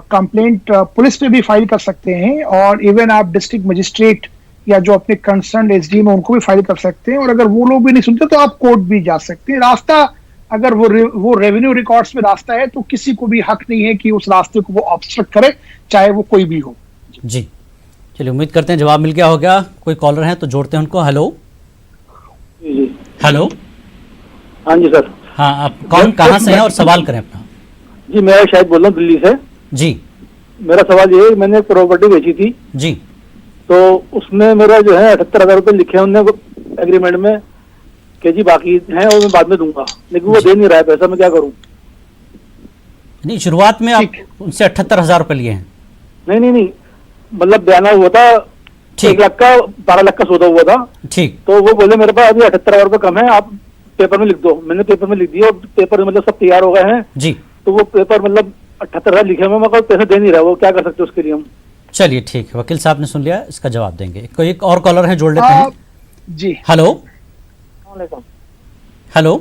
कंप्लेंट पुलिस पे भी फाइल कर सकते हैं, और इवन आप डिस्ट्रिक्ट मजिस्ट्रेट या जो अपने कंसर्न एसडीएम है उनको भी फाइल कर सकते हैं, और अगर वो लोग भी नहीं सुनते तो आप कोर्ट भी जा सकते हैं। रास्ता अगर वो रेवेन्यू रिकॉर्ड्स में रास्ता है तो किसी को भी हक नहीं है कि उस रास्ते को वो ऑब्स्ट्रक्ट करे, चाहे वो कोई भी हो। जी, चलिए उम्मीद करते हैं जवाब मिल गया होगा। कोई कॉलर है तो जोड़ते हैं उनको। हेलो जी, हेलो, हाँ जी सर। हाँ, आप कौन कहाँ से हैं और सवाल करें अपना? जी, मैं शायद बोल रहा हूँ दिल्ली से। जी, मेरा सवाल ये है, मैंने प्रॉपर्टी बेची थी जी, तो उसमें मेरा जो है 78,000 रुपये लिखे हैं उन्होंने एग्रीमेंट में कि जी बाकी है और मैं बाद में दूंगा, लेकिन वो दे नहीं रहा है पैसा, मैं क्या करूं? नहीं, शुरुआत में आप उनसे 78,000 रुपये लिए हैं? नहीं, मतलब बयाना हुआ था 1 लाख का, 12 लाख का सौदा हुआ था। ठीक, तो वो बोले मेरे पास अभी 78,000 रुपये कम है, आप पेपर में लिख दो। मैंने पेपर में लिख दिया, पेपर मतलब सब तैयार हो गए हैं जी। तो वो पेपर मतलब 78,000 लिखे हुए, मगर पैसे दे नहीं रहा, वो क्या कर सकते उसके लिए हम? चलिए ठीक है, वकील साहब ने सुन लिया, इसका जवाब देंगे। कोई एक और कॉलर है, जोड़ लेते हैं। जी हेलो हेलो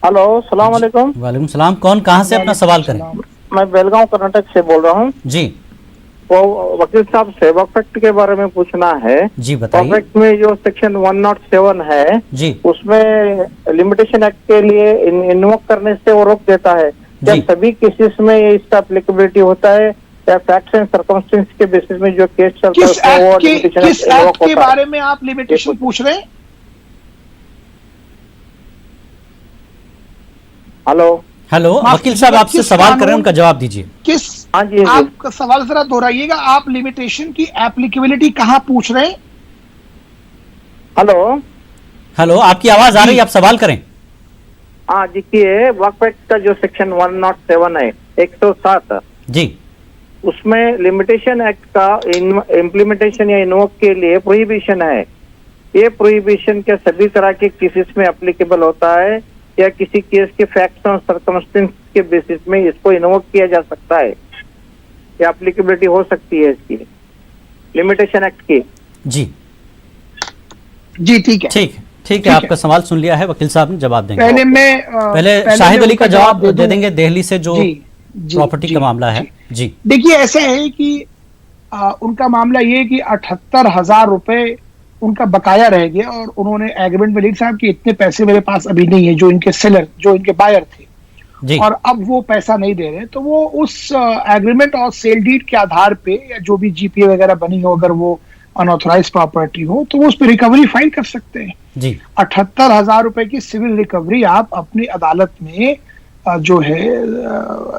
हेलो, सलाम वालेकुम। वालेकुम सलाम। कौन, कहाँ से अपना सवाल करें? मैं बेलगांव कर्नाटक से बोल रहा हूँ। जी वो वकील साहब, सेवक एक्ट के बारे में पूछना है। जी बताइए। एक्ट में जो सेक्शन 107 है जी उसमें लिमिटेशन एक्ट के लिए इन्वोक करने से वो रोक देता है। क्या जी। सभी केसेस में ये इसका एप्लीकेबिलिटी होता है या फैक्ट्स एंड सर्कमस्टेंस के बेसिस में जो केस चलता है उसमें वो लिमिटेशन किस एक्ट के बारे में आप लिमिटेशन पूछ रहे हैं? हेलो हेलो, वकील साहब आपसे सवाल कर रहे हैं, उनका जवाब दीजिए। किस, हाँ जी, आपका सवाल जरा दोहराइएगा। आप लिमिटेशन की एप्लीकेबिलिटी कहाँ पूछ रहे हैं? हेलो हेलो, आपकी आवाज आ रही है, आप सवाल करें। हाँ, देखिए वक्फ एक्ट का जो सेक्शन 107 है 107, जी उसमें लिमिटेशन एक्ट का इम्प्लीमेंटेशन या इन्वोक के लिए प्रोहिबिशन है। ये प्रोहिबिशन क्या सभी तरह के केसेस में एप्लीकेबल होता है या किसी केस के फैक्ट्स और सर्कमस्टेंस के बेसिस में इसको इन्वोक किया जा सकता है या एप्लीकेबिलिटी हो सकती है इसकी लिमिटेशन एक्ट की? जी जी ठीक है, ठीक है, आपका सवाल सुन लिया है, वकील साहब ने जवाब देंगे। पहले शाहिद अली का जवाब दे देंगे, दिल्ली से जो जी, प्रॉपर्टी का मामला है। जी देखिए, ऐसा है कि उनका मामला ये है कि 78,000 रुपए उनका बकाया रह गया और उन्होंने एग्रीमेंट में लिखा साहब कि इतने पैसे मेरे पास अभी नहीं है, जो इनके सेलर, जो इनके बायर थे जी। और अब वो पैसा नहीं दे रहे, तो वो उस एग्रीमेंट और सेल डीड के आधार पे या जो भी जीपीए वगैरह बनी हो, अगर वो अनऑथराइज प्रॉपर्टी हो तो वो उस पर रिकवरी फाइल कर सकते हैं जी। 78,000 रुपए की सिविल रिकवरी आप अपनी अदालत में जो है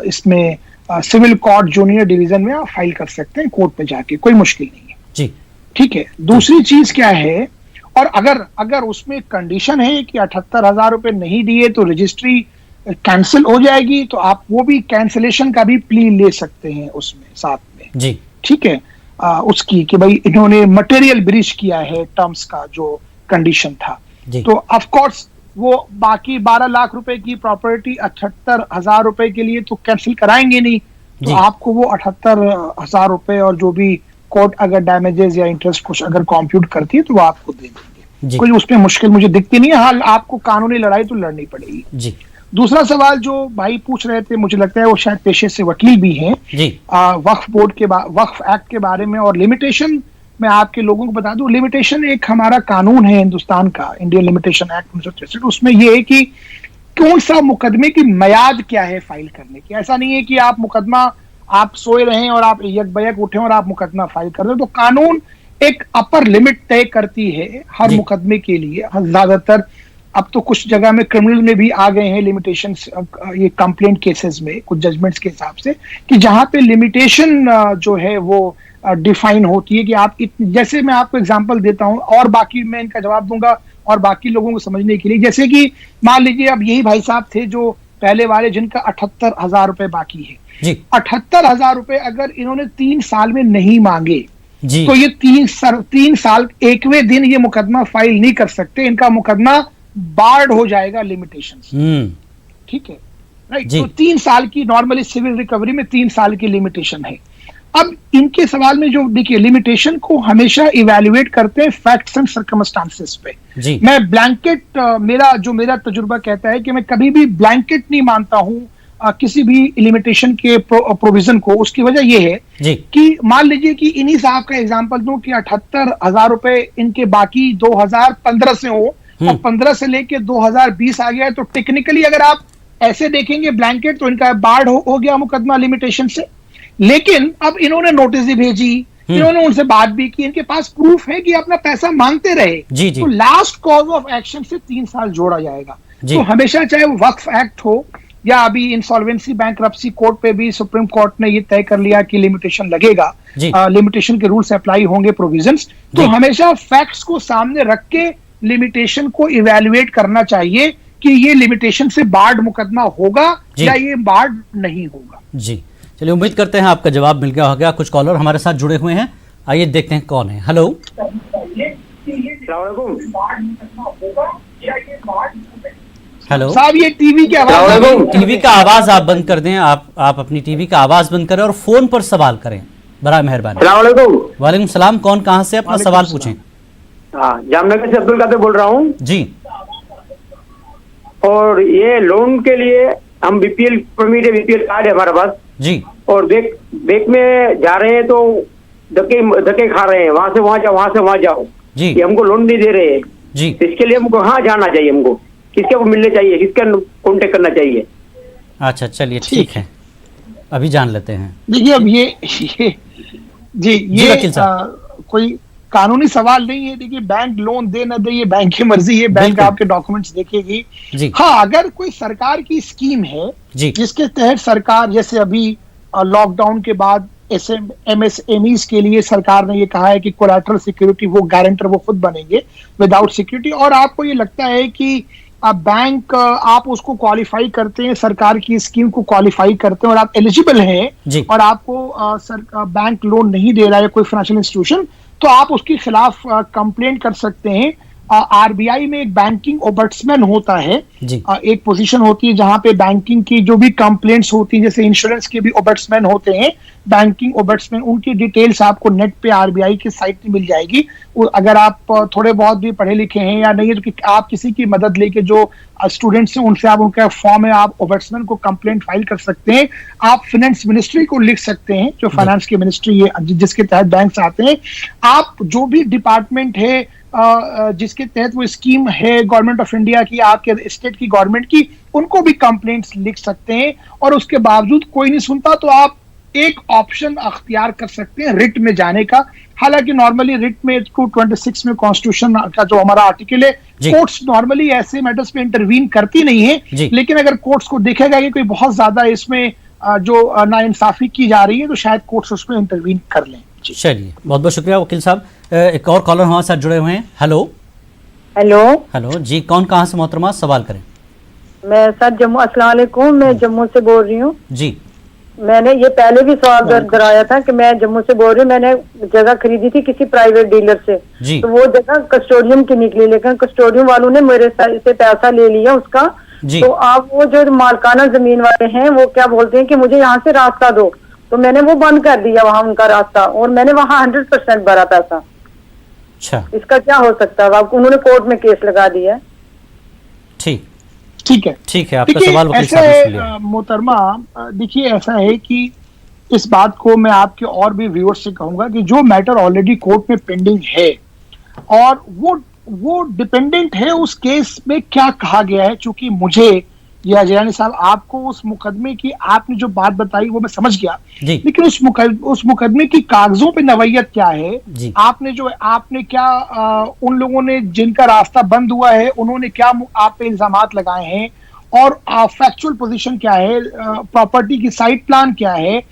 इसमें सिविल कोर्ट जूनियर डिवीजन में आप फाइल कर सकते हैं, कोर्ट पे जाके, कोई मुश्किल नहीं है जी। ठीक है। दूसरी चीज क्या है, और अगर उसमें कंडीशन है कि 78,000 रुपए नहीं दिए तो रजिस्ट्री कैंसिल हो जाएगी, तो आप वो भी कैंसिलेशन का भी प्ली ले सकते हैं उसमें साथ में जी। ठीक है। उसकी कि भाई इन्होंने मटेरियल ब्रीच किया है टर्म्स का जो कंडीशन था, तो ऑफ कोर्स वो बाकी 12 लाख रुपए की प्रॉपर्टी 78,000 रुपए के लिए तो कैंसिल कराएंगे नहीं, तो आपको वो 78,000 रुपए और जो भी कोर्ट अगर डैमेजेस या इंटरेस्ट कुछ अगर कॉम्प्यूट करती है तो वो आपको दे देंगे। कोई उसमें मुश्किल मुझे दिखती नहीं है। हाँ, आपको कानूनी लड़ाई तो लड़नी पड़ेगी जी। दूसरा सवाल जो भाई पूछ रहे थे, मुझे लगता है वो शायद पेशे से वकील भी हैं, वक्फ बोर्ड के वक्फ एक्ट के बारे में और लिमिटेशन। मैं आपके लोगों को बता दूं, लिमिटेशन एक हमारा कानून है हिंदुस्तान का, इंडियन लिमिटेशन एक्ट 1963। उसमें ये है कि कौन सा मुकदमे की मियाद क्या है फाइल करने की। ऐसा नहीं है कि आप मुकदमा, आप सोए रहें और आप यकबयक उठे और आप मुकदमा फाइल कर रहे हो, तो कानून एक अपर लिमिट तय करती है हर मुकदमे के लिए। ज्यादातर अब तो कुछ जगह में क्रिमिनल में भी आ गए हैं लिमिटेशन, ये कंप्लेंट केसेस में कुछ जजमेंट्स के हिसाब से, कि जहां पे लिमिटेशन जो है वो डिफाइन होती है कि आप जैसे मैं आपको एग्जांपल देता हूं और बाकी मैं इनका जवाब दूंगा और बाकी लोगों को समझने के लिए। जैसे कि मान लीजिए अब यही भाई साहब थे जो पहले वाले, जिनका 78,000 रुपए बाकी है। 78,000 रुपए अगर इन्होंने 3 साल में नहीं मांगे तो ये 3 साल 1वें दिन ये मुकदमा फाइल नहीं कर सकते, इनका मुकदमा बार्ड हो जाएगा लिमिटेशन से। ठीक है, राइट। तो 3 साल की नॉर्मली सिविल रिकवरी में 3 साल की लिमिटेशन है। अब इनके सवाल में जो देखिए, लिमिटेशन को हमेशा इवैल्यूएट करते हैं फैक्ट्स एंड सर्कमस्टांसेस पे। मैं ब्लैंकेट, मेरा तजुर्बा कहता है कि मैं कभी भी ब्लैंकेट नहीं मानता हूं किसी भी लिमिटेशन के प्रोविजन को। उसकी वजह यह है कि मान लीजिए कि इन्हीं साहब का एग्जांपल दूं कि 78,000 रुपए इनके बाकी 2015 से हो और 15 से लेके 2020 आ गया है, तो टेक्निकली अगर आप ऐसे देखेंगे ब्लैंकेट तो इनका बार्ड हो गया मुकदमा लिमिटेशन से। लेकिन अब इन्होंने नोटिस भी भेजी, इन्होंने उनसे बात भी की, इनके पास प्रूफ है कि अपना पैसा मांगते रहे, तो लास्ट कॉज ऑफ एक्शन से 3 साल जोड़ा जाएगा। तो हमेशा चाहे वो वक्फ एक्ट हो या अभी इंसॉल्वेंसी बैंक्रप्सी कोर्ट पे भी सुप्रीम कोर्ट ने ये तय कर लिया कि लिमिटेशन लगेगा, लिमिटेशन के रूल्स अप्लाई होंगे, प्रोविजंस। तो हमेशा फैक्ट्स को सामने रख के लिमिटेशन को इवैल्यूएट करना चाहिए कि ये लिमिटेशन से बार्ड मुकदमा होगा या ये बार्ड नहीं होगा। जी, चलिए, उम्मीद करते हैं आपका जवाब मिल गया होगा। कुछ कॉलर हमारे साथ जुड़े हुए हैं, आइए देखते हैं कौन है। हेलो, हेलो साहब, ये टीवी की आवाज, टीवी का आवाज आप बंद कर दें। आप अपनी टीवी का आवाज बंद करें और फोन पर सवाल करें, बड़ा मेहरबानी। वालेकुम सलाम, कौन कहां से, अपना सवाल पूछें। हाँ, जामनगर से अब्दुल कादिर बोल रहा हूँ जी। और ये लोन के लिए हम बीपीएल परमिट है, बीपीएल कार्ड है हमारे पास जी, और बैंक में जा रहे हैं तो धक्के खा रहे हैं, वहां से वहां जाओ, वहां से वहां जाओ जी, ये हमको लोन नहीं दे रहे हैं जी। इसके लिए हमको कहाँ जाना चाहिए, हमको किसके को मिलने चाहिए, किसका कॉन्टेक्ट करना चाहिए? अच्छा चलिए ठीक है, अभी जान लेते हैं। देखिए अब ये वकील साहब, कोई कानूनी सवाल नहीं है। देखिए, बैंक लोन दे न दे ये बैंक की मर्जी है, बैंक आपके डॉक्यूमेंट्स देखेगी। हाँ, अगर कोई सरकार की स्कीम है जिसके तहत सरकार, जैसे अभी लॉकडाउन के बाद MSMEs के लिए सरकार ने ये कहा है कि कोलैटरल सिक्योरिटी वो गारंटर वो खुद बनेंगे विदाउट सिक्योरिटी, और आपको ये लगता है कि बैंक आप उसको क्वालिफाई करते हैं, सरकार की स्कीम को क्वालिफाई करते हैं और आप एलिजिबल हैं और आपको बैंक लोन नहीं दे रहा है कोई फाइनेंशियल इंस्टीट्यूशन, तो आप उसके खिलाफ कंप्लेंट कर सकते हैं। आरबीआई में एक बैंकिंग ओबर्ट्समैन होता है, एक पोजीशन होती है जहां पे बैंकिंग की जो भी कंप्लेंट्स होती हैं, जैसे इंश्योरेंस के भी ओबर्ट्समैन होते हैं, बैंकिंग ओबर्ट्समैन, उनकी डिटेल्स आपको नेट पे आरबीआई की साइट पे मिल जाएगी। अगर आप थोड़े बहुत भी पढ़े लिखे हैं या नहीं है तो आप किसी की मदद लेके, जो स्टूडेंट्स हैं उनसे आप उनका फॉर्म है, आप ओबर्ट्समैन को कंप्लेंट फाइल कर सकते हैं। आप फाइनेंस मिनिस्ट्री को लिख सकते हैं, जो फाइनेंस की मिनिस्ट्री है जिसके तहत बैंक आते हैं। आप जो भी डिपार्टमेंट है जिसके तहत वो स्कीम है गवर्नमेंट ऑफ इंडिया की, आपके स्टेट की गवर्नमेंट की, उनको भी कंप्लेंट्स लिख सकते हैं। और उसके बावजूद कोई नहीं सुनता तो आप एक ऑप्शन अख्तियार कर सकते हैं रिट में जाने का। हालांकि नॉर्मली रिट में 226 में कॉन्स्टिट्यूशन का जो हमारा आर्टिकल है, कोर्ट्स नॉर्मली ऐसे मैटर्स में इंटरवीन करती नहीं है, लेकिन अगर कोर्ट्स को देखेगा कि कोई बहुत ज्यादा इसमें जो नाइंसाफी की जा रही है तो शायद कोर्ट्स उसमें इंटरवीन कर लें। चलिए, बहुत बहुत शुक्रिया वकील साहब। एक और कॉलर हमारे साथ जुड़े हुए हैं। हेलो हेलो जी, कौन कहां से मोहतरमा, सवाल करें। मैं सर जम्मू, अस्सलाम वालेकुम, मैं जम्मू से बोल रही हूँ जी। मैंने ये पहले भी सवाल कराया था कि मैं जम्मू से बोल रही हूँ, मैंने जगह खरीदी थी किसी प्राइवेट डीलर से, तो वो जगह कस्टोडियम की निकली, लेकिन कस्टोडियम वालों ने मेरे से पैसा ले लिया उसका। तो आप वो जो मालकाना जमीन वाले हैं वो क्या बोलते हैं कि मुझे यहाँ से रास्ता दो, तो मैंने वो बंद कर दिया वहाँ उनका रास्ता, और मैंने वहाँ 100% भरा पैसा। अच्छा, इसका क्या हो सकता है? उन्होंने कोर्ट में केस लगा दिया। ठीक है, आपका सवाल वकील साहब ने सुन मोहतरमा, देखिए ऐसा है कि इस बात को मैं आपके और भी व्यूअर्स से कहूंगा कि जो मैटर ऑलरेडी कोर्ट में पेंडिंग है और वो डिपेंडेंट है उस केस में क्या कहा गया है। चूंकि मुझे या जिलानी साहब आपको उस मुकदमे की आपने जो बात बताई वो मैं समझ गया, लेकिन उस मुकदमे की कागजों पे नवैयत क्या है, आपने क्या उन लोगों ने जिनका रास्ता बंद हुआ है उन्होंने क्या आप पे इल्जामात लगाए हैं, और फैक्चुअल पोजीशन क्या है, प्रॉपर्टी की साइट प्लान क्या है,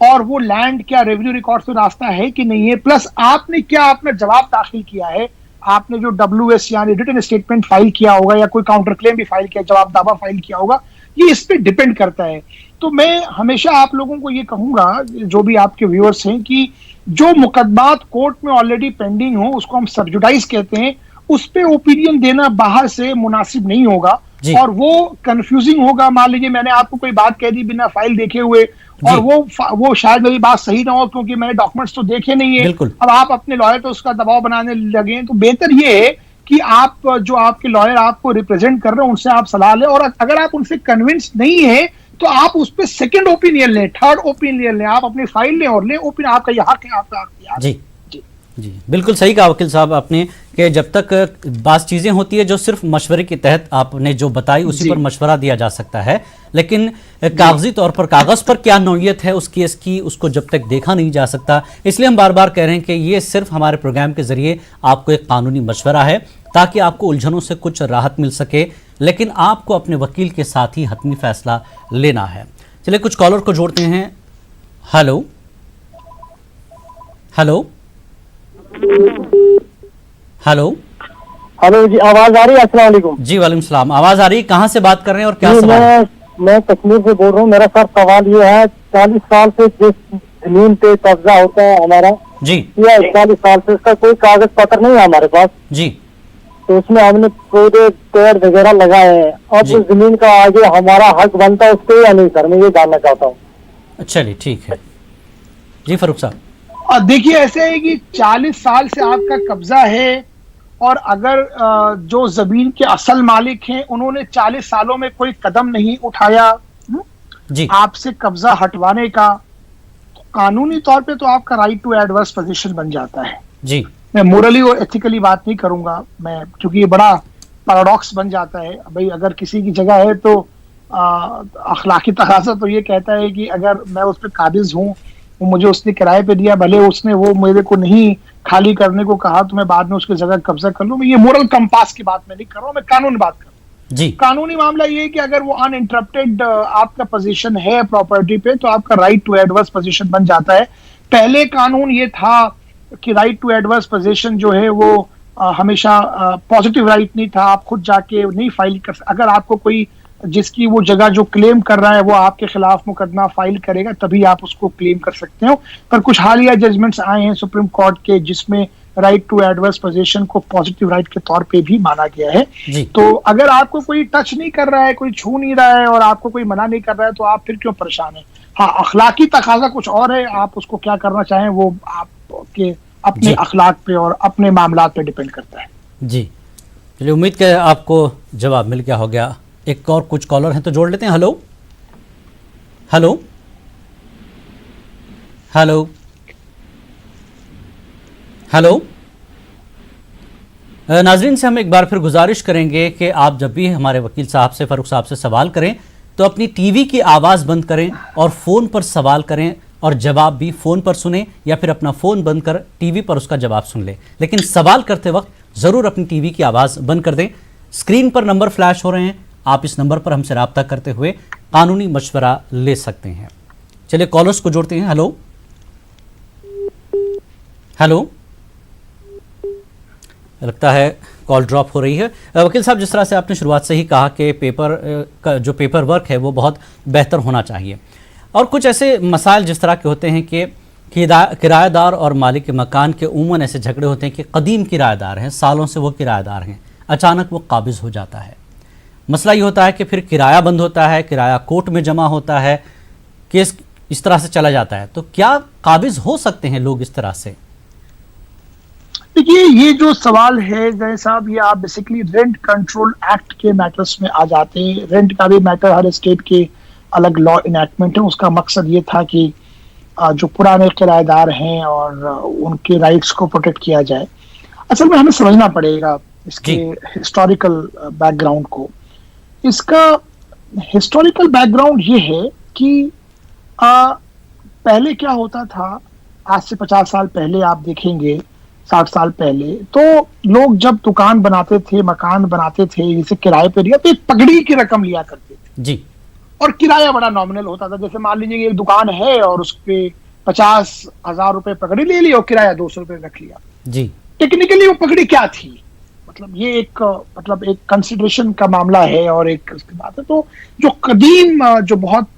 और वो लैंड क्या रेवेन्यू रिकॉर्ड से रास्ता है कि नहीं है, प्लस आपने क्या अपना जवाब दाखिल किया है, आपने जो WS यानी रिटन स्टेटमेंट फाइल किया होगा या कोई काउंटर क्लेम भी फाइल किया, जवाब दावा फाइल किया होगा, ये इस पे डिपेंड करता है। तो मैं हमेशा आप लोगों को ये कहूंगा, जो भी आपके व्यूअर्स हैं, कि जो मुकदमात कोर्ट में ऑलरेडी पेंडिंग हो उसको हम सबजुडाइज कहते हैं, उस पे ओपिनियन देना बाहर से मुनासिब नहीं होगा और वो कंफ्यूजिंग होगा। मान लीजिए मैंने आपको कोई बात कह दी बिना फाइल देखे हुए, और वो शायद मेरी बात सही ना हो क्योंकि मैंने डॉक्यूमेंट्स तो देखे नहीं है, अब आप अपने लॉयर तो उसका दबाव बनाने लगे। तो बेहतर ये है कि आप जो आपके लॉयर आपको रिप्रेजेंट कर रहे हैं उनसे आप सलाह लें, और अगर आप उनसे कन्विंस नहीं है तो आप उस पर सेकेंड ओपिनियन लें, थर्ड ओपिनियन लें, आप अपनी फाइल लें और लें ओपिनियन, आपका यह हक है, आपका जी बिल्कुल सही कहा वकील साहब आपने, कि जब तक बात चीज़ें होती है जो सिर्फ मशवरे के तहत आपने जो बताई उसी पर मशवरा दिया जा सकता है, लेकिन कागजी तौर पर कागज़ पर क्या नौयत है उस केस की, उसको जब तक देखा नहीं जा सकता। इसलिए हम बार बार कह रहे हैं कि ये सिर्फ हमारे प्रोग्राम के जरिए आपको एक कानूनी मशवरा है ताकि आपको उलझनों से कुछ राहत मिल सके, लेकिन आपको अपने वकील के साथ ही हतमी फैसला लेना है। चलिए कुछ कॉलर को जोड़ते हैं। हेलो जी, आवाज आ रही है? अस्सलाम वालेकुम। जी वालेकुम सलाम, आवाज आ रही है। कहाँ से बात कर रहे हैं और क्या सवाल है? मैं कश्मीर से बोल रहा हूँ। मेरा सर सवाल ये है, 40 साल से जिस जमीन पे कब्जा होता है हमारा, 40 साल से उसका कोई कागज पत्र नहीं है हमारे पास जी, तो उसमें हमने पूरे पेड़ वगैरह लगाए हैं, और उस जमीन का आगे हमारा हक बनता है उसको या नहीं सर, मैं ये जानना चाहता हूँ। चलिए ठीक है जी फारूक साहब। देखिए ऐसे है कि 40 साल से आपका कब्जा है, और अगर जो जमीन के असल मालिक हैं उन्होंने 40 सालों में कोई कदम नहीं उठाया जी आपसे कब्जा हटवाने का, तो कानूनी तौर पे तो आपका राइट टू एडवर्स पोजीशन बन जाता है जी। मैं मोरली और एथिकली बात नहीं करूंगा मैं, क्योंकि ये बड़ा पैराडॉक्स बन जाता है भाई। अगर किसी की जगह है तो अखलाकी तकाज़ा तो ये कहता है कि अगर मैं उस पर काबिज हूँ, वो मुझे उसने किराए पे दिया, भले उसने वो मेरे को नहीं खाली करने को कहा तो मैं बाद में उसकी जगह कब्जा कर लूं। मैं ये मोरल कंपास की बात मैं नहीं कर रहा हूं, मैं कानून बात कर रहा हूं जी। कानूनी मामला ये है कि अगर वो अनइंटरप्टेड आपका पोजीशन है प्रॉपर्टी पे, तो आपका राइट टू एडवर्स पोजीशन बन जाता है। पहले कानून ये था कि राइट टू एडवर्स पोजीशन जो है वो हमेशा पॉजिटिव राइट नहीं था, आप खुद जाके नहीं फाइल कर। अगर आपको कोई जिसकी वो जगह जो क्लेम कर रहा है वो आपके खिलाफ मुकदमा फाइल करेगा तभी आप उसको क्लेम कर सकते हो। पर कुछ हालिया जजमेंट्स आए हैं सुप्रीम कोर्ट के जिसमें राइट टू एडवर्स पोजीशन को पॉजिटिव राइट के तौर पे भी माना गया है। तो अगर आपको कोई टच नहीं कर रहा है, कोई छू नहीं रहा है और आपको कोई मना नहीं कर रहा है तो आप फिर क्यों परेशान है। हाँ, अखलाकी तकाजा कुछ और है, आप उसको क्या करना चाहें वो आपके अपने अखलाक पे और अपने मामलात पे डिपेंड करता है। जी चलिए, उम्मीद है आपको जवाब मिल गया हो गया। एक और कुछ कॉलर हैं तो जोड़ लेते हैं। Hello hello hello hello. नाजरीन से हम एक बार फिर गुजारिश करेंगे कि आप जब भी हमारे वकील साहब से, फारूक साहब से सवाल करें तो अपनी टीवी की आवाज़ बंद करें और फ़ोन पर सवाल करें और जवाब भी फ़ोन पर सुने, या फिर अपना फ़ोन बंद कर टीवी पर उसका जवाब सुन लें, लेकिन सवाल करते वक्त ज़रूर अपनी टीवी की आवाज़ बंद कर दें। स्क्रीन पर नंबर फ्लैश हो रहे हैं, आप इस नंबर पर हमसे रब्ता करते हुए कानूनी मशवरा ले सकते हैं। चलिए कॉलर्स को जोड़ते हैं। Hello hello. लगता है कॉल ड्रॉप हो रही है। वकील साहब, जिस तरह से आपने शुरुआत से ही कहा कि पेपर का जो पेपर वर्क है वो बहुत बेहतर होना चाहिए, और कुछ ऐसे मसाइल जिस तरह के होते हैं कि किराएदार और मालिक के मकान के उमूमन ऐसे झगड़े होते हैं कि कदीम किराएदार हैं, सालों से वो किराएदार हैं, अचानक वो काबिज हो जाता है। मसला ये होता है कि फिर किराया बंद होता है, किराया कोर्ट में जमा होता है, केस इस तरह से चला जाता है। तो क्या काबिज हो सकते हैं लोग इस तरह से? देखिए, ये जो सवाल है जय साहब, ये आप बेसिकली रेंट कंट्रोल एक्ट के मैटर्स में आ जाते हैं। रेंट का भी मैटर हर स्टेट के अलग लॉ इनैक्टमेंट है। उसका मकसद ये था कि जो पुराने किराएदार हैं और उनके राइट्स को प्रोटेक्ट किया जाए। असल में हमें समझना पड़ेगा इसके हिस्टोरिकल बैकग्राउंड को। इसका हिस्टोरिकल बैकग्राउंड ये है कि पहले क्या होता था, आज से 50 साल पहले आप देखेंगे, 60 साल पहले, तो लोग जब दुकान बनाते थे, मकान बनाते थे, जैसे किराए पे लिया तो एक पगड़ी की रकम लिया करते थे जी, और किराया बड़ा नॉमिनल होता था। जैसे मान लीजिए एक दुकान है और उस पे 50,000 रुपए पगड़ी ले ली और किराया 200 रुपए रख लिया जी। टेक्निकली वो पगड़ी क्या थी, मतलब ये एक कंसिडरेशन का मामला है और एक उसकी बात है। तो जो कदीम, जो बहुत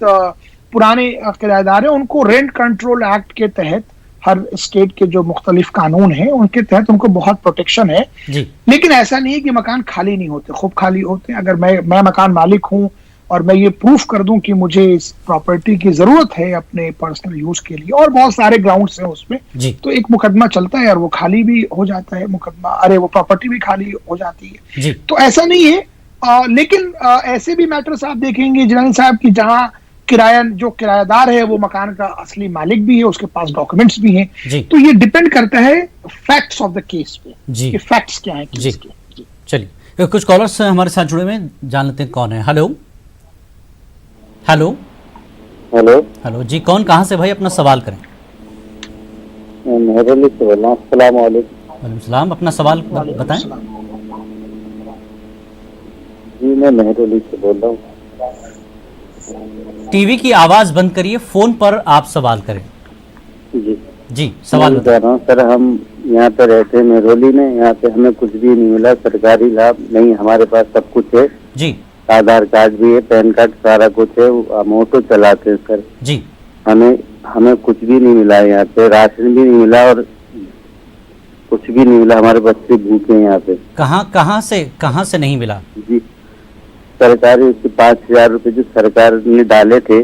पुराने किराएदार हैं, उनको रेंट कंट्रोल एक्ट के तहत हर स्टेट के जो मुख्तलिफ कानून हैं उनके तहत उनको बहुत प्रोटेक्शन है जी। लेकिन ऐसा नहीं है कि मकान खाली नहीं होते, खूब खाली होते हैं। अगर मैं मकान मालिक हूं और मैं ये प्रूफ कर दूं कि मुझे इस प्रॉपर्टी की जरूरत है अपने पर्सनल यूज के लिए, और बहुत सारे ग्राउंड्स हैं उसमें, तो एक मुकदमा चलता है और वो खाली भी हो जाता है मुकदमा, अरे वो प्रॉपर्टी भी खाली हो जाती है जी। तो ऐसा नहीं है। लेकिन ऐसे भी मैटर्स आप देखेंगे जिलानी साहब की जहां जो किराएदार है वो मकान का असली मालिक भी है, उसके पास डॉक्यूमेंट्स भी हैं। तो ये डिपेंड करता है फैक्ट्स ऑफ द केस पे कि फैक्ट्स क्या है केस के। चलिए कुछ कॉलर्स हमारे साथ जुड़े हुए, जान लेते हैं कौन है। हेलो हेलो हेलो हेलो जी, कौन कहाँ से भाई, अपना सवाल करें। मेहरली से बोल रहा हूँ। अस्सलाम वालेकुम। वालेकुम सलाम, अपना सवाल बताएं। जी मैं मेहरली से बोल रहा हूँ। टीवी की आवाज बंद करिए, फोन पर आप सवाल करें। जी जी सवाल बता रहा हूँ सर, हम यहाँ पे रहते हैं मेहरौली में, यहाँ पे हमें कुछ भी नहीं मिला, सरकारी लाभ नहीं, हमारे पास सब कुछ है जी, आधार कार्ड भी है, पैन कार्ड, सारा कुछ है, हम ऑटो चलाते हैं सर जी। हमें कुछ भी नहीं मिला यहाँ पे, राशन भी नहीं मिला, और कुछ भी नहीं मिला, हमारे बच्चे भूखे हैं यहाँ पे। कहाँ से नहीं मिला जी? सरकारी 5,000 रुपए जो सरकार ने डाले थे,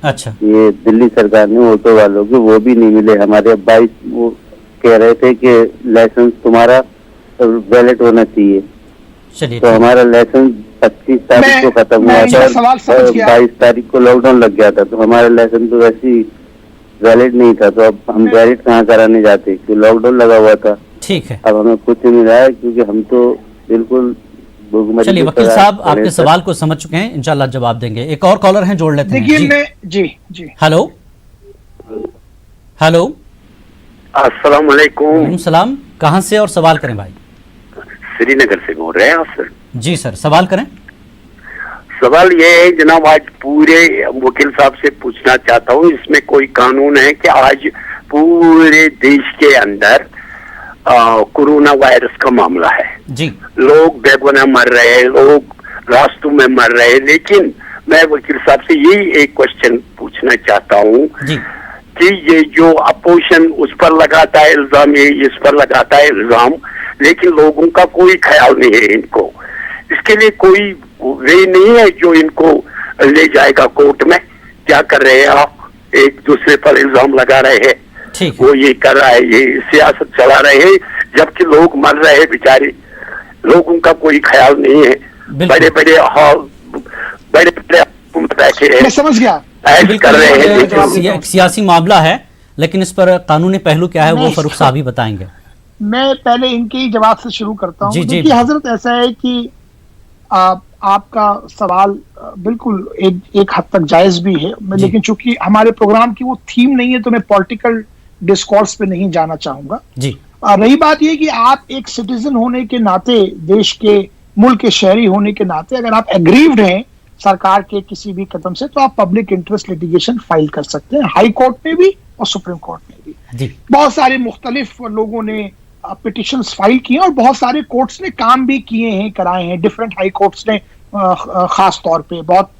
अच्छा, ये दिल्ली सरकार ने ऑटो वालों के, वो भी नहीं मिले हमारे। 22 वो कह रहे थे कि लाइसेंस तुम्हारा वैलिड होना चाहिए, चलिए, तो हमारा लाइसेंस 25 तारीख को खत्म हुआ था और 22 तारीख को लॉकडाउन लग गया था, तो हमारा लाइसेंस तो वैसे वैलिड नहीं था, तो अब हम वैलिड कहाँ कराने जाते, क्योंकि लॉकडाउन लगा हुआ था। ठीक है, अब हमें कुछ नहीं रहा है, क्योंकि हम तो बिल्कुल। चलिए वकील साहब, आपके सवाल को समझ चुके हैं, इंशाल्लाह जवाब देंगे। एक और कॉलर हैं, जोड़ लेते हैं। देखिए जी हेलो हेलो, अस्सलाम वालेकुम। सलाम, कहाँ से और सवाल करें भाई? श्रीनगर से बोल रहे हैं आप सर? जी सर, सवाल करें। सवाल ये है जनाब, आज पूरे वकील साहब से पूछना चाहता हूँ, इसमें कोई कानून है कि आज पूरे देश के अंदर कोरोना वायरस का मामला है जी, लोग बेगुनाह मर रहे हैं, लोग रास्तों में मर रहे हैं, लेकिन मैं वकील साहब से यही एक क्वेश्चन पूछना चाहता हूँ कि ये जो अपोजिशन उस पर लगाता है इल्जाम, ये इस पर लगाता है इल्जाम, लेकिन लोगों का कोई ख्याल नहीं है इनको, इसके लिए कोई वे नहीं है जो इनको ले जाएगा कोर्ट में? क्या कर रहे हैं आप? एक दूसरे पर इल्जाम लगा रहे हैं, वो ये कर रहा है, ये सियासत चला रहे हैं, जबकि लोग मर रहे हैं बेचारे, लोगों का कोई ख्याल नहीं है। बड़े बड़े बैठे हैं, मैं समझ गया, कर रहे हैं। एक सियासी मामला है, लेकिन इस पर कानूनी पहलू क्या है वो फरूख साहब ही बताएंगे। मैं पहले इनके ही जवाब से शुरू करता हूँ। देखिए हजरत, ऐसा है कि आपका सवाल बिल्कुल एक हद तक जायज भी है, लेकिन चूंकि हमारे प्रोग्राम की वो थीम नहीं है, तो मैं पॉलिटिकल डिस्कोर्स पे नहीं जाना चाहूंगा जी। रही बात ये कि आप एक सिटीजन होने के नाते, देश के, मुल्क के शहरी होने के नाते, अगर आप एग्रीव्ड हैं सरकार के किसी भी कदम से, तो आप पब्लिक इंटरेस्ट लिटिगेशन फाइल कर सकते हैं, हाई कोर्ट में भी और सुप्रीम कोर्ट में भी। बहुत सारे मुख्तलिफ लोगों ने पिटिशंस फाइल किए और बहुत सारे कोर्ट्स ने काम भी किए हैं, कराए हैं। डिफरेंट हाई कोर्ट्स ने खास तौर पे बहुत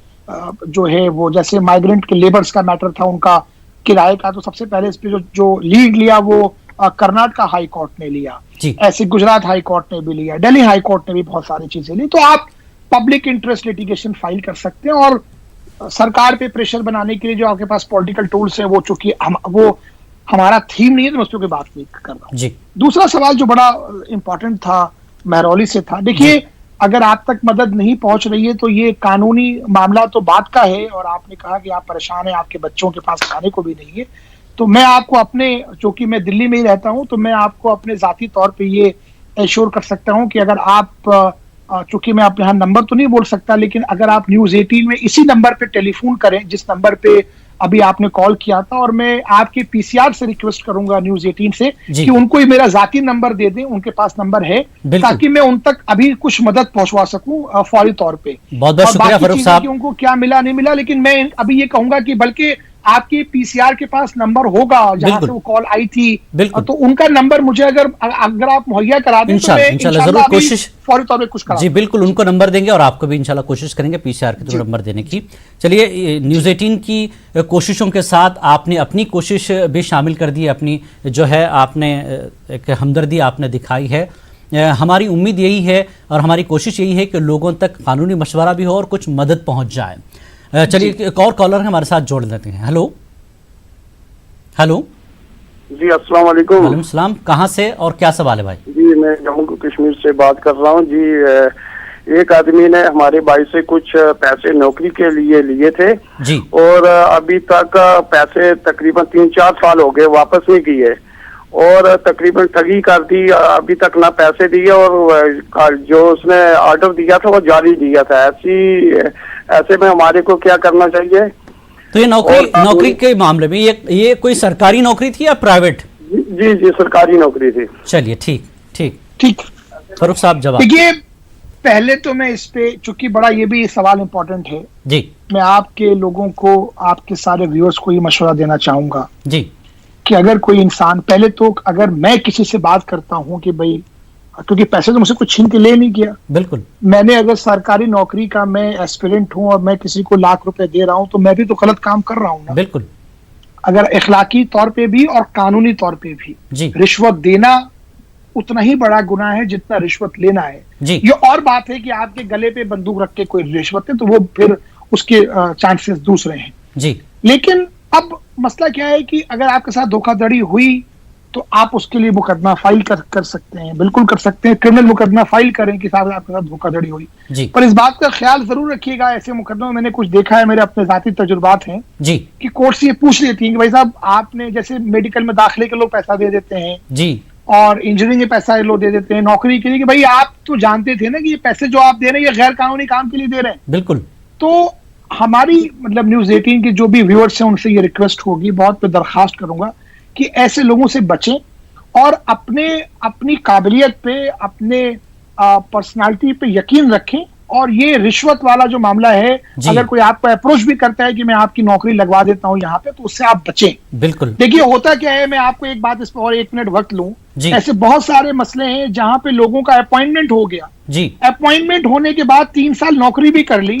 जो है वो, जैसे माइग्रेंट के लेबर्स का मैटर था, उनका किराए का, तो सबसे पहले इस पे जो लीड लिया वो कर्नाटका हाई कोर्ट ने लिया, ऐसे गुजरात हाई कोर्ट ने भी लिया, दिल्ली हाई कोर्ट ने भी बहुत सारी चीजें ली। तो आप पब्लिक इंटरेस्ट लिटिगेशन फाइल कर सकते हैं और सरकार पे प्रेशर बनाने के लिए जो आपके पास पॉलिटिकल टूल्स है, वो चूंकि वो हमारा थीम नहीं है, तो मैं उस पर कोई बात नहीं कर रहा हूँ। दूसरा सवाल जो बड़ा इंपॉर्टेंट था, महरौली से था। देखिए, अगर आप तक मदद नहीं पहुंच रही है, तो ये कानूनी मामला तो बात का है, और आपने कहा कि आप परेशान हैं, आपके बच्चों के पास खाने को भी नहीं है, तो मैं आपको अपने, चूंकि मैं दिल्ली में ही रहता हूं, तो मैं आपको अपने जाती तौर पे ये एश्योर कर सकता हूं कि अगर आप, चूंकि मैं अपने यहाँ नंबर तो नहीं बोल सकता, लेकिन अगर आप न्यूज 18 में इसी नंबर पे टेलीफोन करें जिस नंबर पे अभी आपने कॉल किया था, और मैं आपके पीसीआर से रिक्वेस्ट करूंगा न्यूज 18 से कि उनको ही मेरा जाती नंबर दे दें, उनके पास नंबर है, ताकि मैं उन तक अभी कुछ मदद पहुंचवा सकूं फौरी तौर पे। बहुत बहुत शुक्रिया फरूख साहब। उनको क्या मिला नहीं मिला, लेकिन मैं अभी ये कहूंगा कि बल्कि आपके पीसीआर के पास नंबर होगा जहां से वो कॉल आई थी, तो उनका नंबर मुझे अगर आप मुहैया करा दें, तो मैं इंशाल्लाह जरूर कोशिश फौरी तौर पे कुछ करा। जी बिल्कुल, उनको नंबर देंगे और आपको भी इंशाल्लाह कोशिश करेंगे पीसीआर के थ्रू नंबर देने की। चलिए, न्यूज 18 की कोशिशों के साथ आपने अपनी कोशिश भी शामिल कर दी, अपनी जो है आपने एक हमदर्दी आपने दिखाई है। हमारी उम्मीद यही है और हमारी कोशिश यही है कि लोगों तक कानूनी मशवरा भी हो और कुछ मदद पहुंच जाए। चलिए, एक और कॉलर हमारे साथ जोड़ लेते हैं। हेलो हेलो जी, अस्सलाम वालेकुम। वालेकुम सलाम, कहाँ से और क्या सवाल है भाई? जी, मैं जम्मू कश्मीर से बात कर रहा हूँ जी। एक आदमी ने हमारे भाई से कुछ पैसे नौकरी के लिए थे जी, और अभी तक पैसे तकरीबन 3-4 साल हो गए, वापस नहीं किए, और तकरीबन ठगी कर दी, अभी तक ना पैसे दिए, और जो उसने ऑर्डर दिया था वो जारी दिया था। ऐसे में हमारे को क्या करना चाहिए? तो ये नौकरी के मामले में ये कोई सरकारी नौकरी थी या प्राइवेट? जी, सरकारी नौकरी थी। चलिए, ठीक फरूख साहब जवाब। देखिए, पहले तो मैं इस पे, चूंकि बड़ा ये भी सवाल इम्पोर्टेंट है जी, मैं आपके लोगों को, आपके सारे व्यूअर्स को ये मशवरा देना चाहूंगा जी कि अगर कोई इंसान, पहले तो अगर मैं किसी से बात करता हूं कि भाई, क्योंकि पैसे तो मुझसे कुछ छीन के ले नहीं किया, बिल्कुल, मैंने अगर सरकारी नौकरी का मैं एस्पिरेंट हूं और मैं किसी को लाख रुपए दे रहा हूं, तो मैं भी तो गलत काम कर रहा हूं ना। बिल्कुल, अगर इखलाकी तौर पे भी और कानूनी तौर पे भी रिश्वत देना उतना ही बड़ा गुनाह है जितना रिश्वत लेना है। ये और बात है कि आपके गले पे बंदूक रख के कोई रिश्वत है तो वो फिर उसके चांसेस दूसरे हैं जी। लेकिन अब मसला क्या है कि अगर आपके साथ धोखाधड़ी हुई तो आप उसके लिए मुकदमा फाइल कर सकते हैं, बिल्कुल कर सकते हैं, क्रिमिनल मुकदमा फाइल करें कि साहब आपके साथ धोखाधड़ी हुई जी। पर इस बात का ख्याल जरूर रखिएगा, ऐसे मुकदमे मैंने कुछ देखा है, मेरे अपने जाती तजुर्बात हैं जी, कि कोर्ट से ये पूछ लेती हैं कि भाई साहब आपने जैसे मेडिकल में दाखिले के लोग पैसा दे देते हैं जी, और इंजीनियरिंग के पैसा लोग दे देते हैं नौकरी के लिए, कि भाई आप तो जानते थे ना कि ये पैसे जो आप दे रहे हैं ये गैर कानूनी काम के लिए दे रहे हैं। बिल्कुल। तो हमारी मतलब न्यूज़ 18 के जो भी व्यूअर्स हैं उनसे ये रिक्वेस्ट होगी, बहुत मैं दरखास्त करूंगा कि ऐसे लोगों से बचें और अपनी काबिलियत पे, अपने पर्सनालिटी पे यकीन रखें। और ये रिश्वत वाला जो मामला है, अगर कोई आपको अप्रोच भी करता है कि मैं आपकी नौकरी लगवा देता हूं यहाँ पे, तो उससे आप बचें। बिल्कुल। देखिए होता क्या है, मैं आपको एक बात इस पर और 1 मिनट वक्त लूं, ऐसे बहुत सारे मसले हैं जहां पे लोगों का अपॉइंटमेंट हो गया जी, अपॉइंटमेंट होने के बाद 3 साल नौकरी भी कर ली,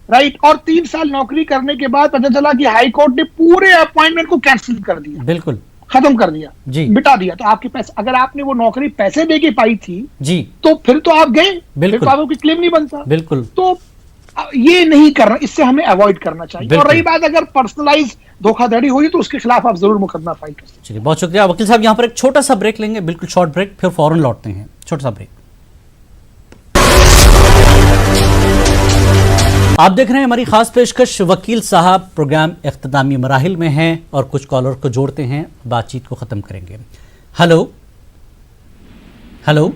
राइट, और 3 साल नौकरी करने के बाद पता चला कि हाई कोर्ट ने पूरे अपॉइंटमेंट को कैंसिल कर दिया, बिल्कुल खत्म कर दिया जी, मिटा दिया। तो आपके पैसे, अगर आपने वो नौकरी पैसे दे के पाई थी जी, तो फिर तो आप गए, फिर तो आपको क्लेम नहीं बनता। बिल्कुल। तो ये नहीं करना, इससे हमें अवॉइड करना चाहिए। और रही बात अगर पर्सनलाइज धोखाधड़ी हुई तो उसके खिलाफ आप जरूर मुकदमा फाइल कर सकते हैं। चलिए, बहुत शुक्रिया वकील साहब। यहाँ पर एक छोटा सा ब्रेक लेंगे, बिल्कुल शॉर्ट ब्रेक, फिर फौरन लौटते हैं। छोटा सा ब्रेक। आप देख रहे हैं हमारी खास पेशकश वकील साहब। प्रोग्राम इख्तितामी मराहिल में है और कुछ कॉलर को जोड़ते हैं, बातचीत को खत्म करेंगे। हेलो हेलो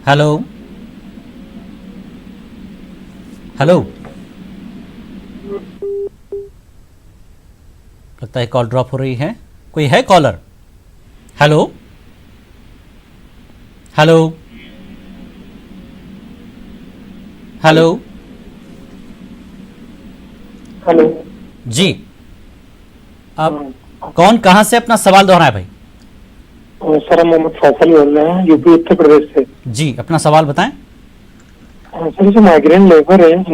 हेलो हेलो, लगता है कॉल ड्रॉप हो रही है। कोई है caller? Hello hello hello hello जी, आप कौन, कहां से, अपना सवाल दोहराएं भाई। सर हम मोहम्मद फैसल बोल रहे हैं, यूपी उत्तर प्रदेश से। जी, अपना सवाल बताएं। सर जो माइग्रेंट लेबर है इन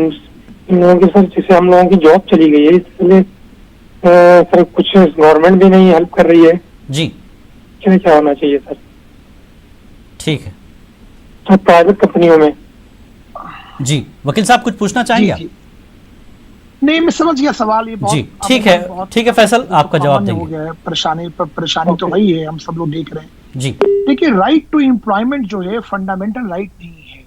लोगों के, सर जिसे हम लोगों की जॉब चली गई है, इसलिए सर कुछ गवर्नमेंट भी नहीं हेल्प कर रही है जी, क्या होना चाहिए सर? ठीक है। सर प्राइवेट कंपनियों में जी, वकील साहब कुछ पूछना चाहेंगे? नहीं, मैं समझ गया सवाल। ये बहुत जी, ठीक है, ठीक है फैसल, आपका जवाब देंगे। हो गया है, परेशानी तो वही है, हम सब लोग देख रहे हैं जी। देखिए, राइट टू एम्प्लॉयमेंट जो है फंडामेंटल राइट नहीं है,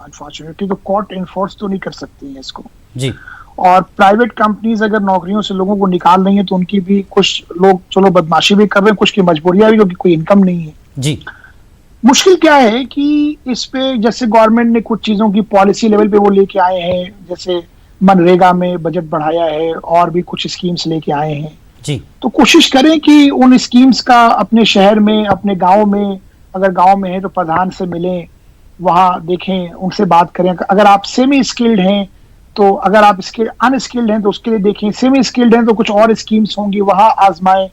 अनफॉर्चुनेटली। तो कोर्ट एनफोर्स तो नहीं कर सकती है इसको जी। और प्राइवेट कंपनीज अगर नौकरियों से लोगों को निकाल रही है तो उनकी भी, कुछ लोग चलो बदमाशी भी कर रहे हैं, कुछ की मजबूरियां भी, क्योंकि कोई इनकम नहीं है जी। मुश्किल क्या है कि इस पे जैसे गवर्नमेंट ने कुछ चीजों की पॉलिसी लेवल पे वो लेके आए हैं, जैसे मनरेगा में बजट बढ़ाया है और भी कुछ स्कीम्स लेके आए हैं जी। तो कोशिश करें कि उन स्कीम्स का अपने शहर में, अपने गांव में, अगर गांव में है तो प्रधान से मिलें, वहां देखें, उनसे बात करें। अगर आप सेमी स्किल्ड हैं तो, अगर आप अनस्किल्ड हैं तो उसके लिए देखें, सेमी स्किल्ड हैं तो कुछ और स्कीम्स होंगी वहां आजमाएं,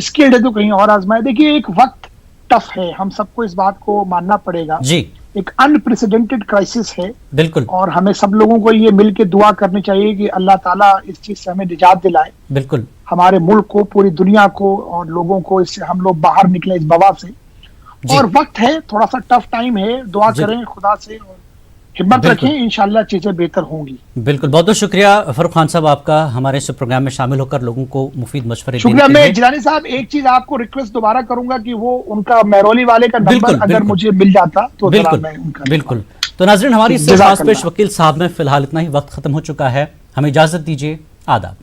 स्किल्ड है तो कहीं और आजमाएं। देखिए, एक वक्त टफ है, हम सबको इस बात को मानना पड़ेगा जी। एक अनप्रेसिडेंटेड क्राइसिस है बिल्कुल, और हमें सब लोगों को ये मिलके दुआ करनी चाहिए कि अल्लाह ताला इस चीज से हमें निजात दिलाए, बिल्कुल, हमारे मुल्क को, पूरी दुनिया को और लोगों को, इससे हम लोग बाहर निकले इस वबा से। और वक्त है, थोड़ा सा टफ टाइम है, दुआ करें खुदा से और हिम्मत रखें, इंशाल्लाह चीजें बेहतर होंगी। बिल्कुल, बहुत बहुत शुक्रिया फरूक खान साहब आपका हमारे इस प्रोग्राम में शामिल होकर लोगों को मुफीद मशवरे देने के लिए। मैं जिलानी साहब एक चीज आपको रिक्वेस्ट दोबारा करूंगा कि वो उनका मैरोली वाले का नंबर अगर मुझे मिल जाता तो बिल्कुल। तो नाज़रीन, हमारी इस खास पेश वकील साहब में फिलहाल इतना ही, वक्त खत्म हो चुका है, हमें इजाजत दीजिए, आदाब।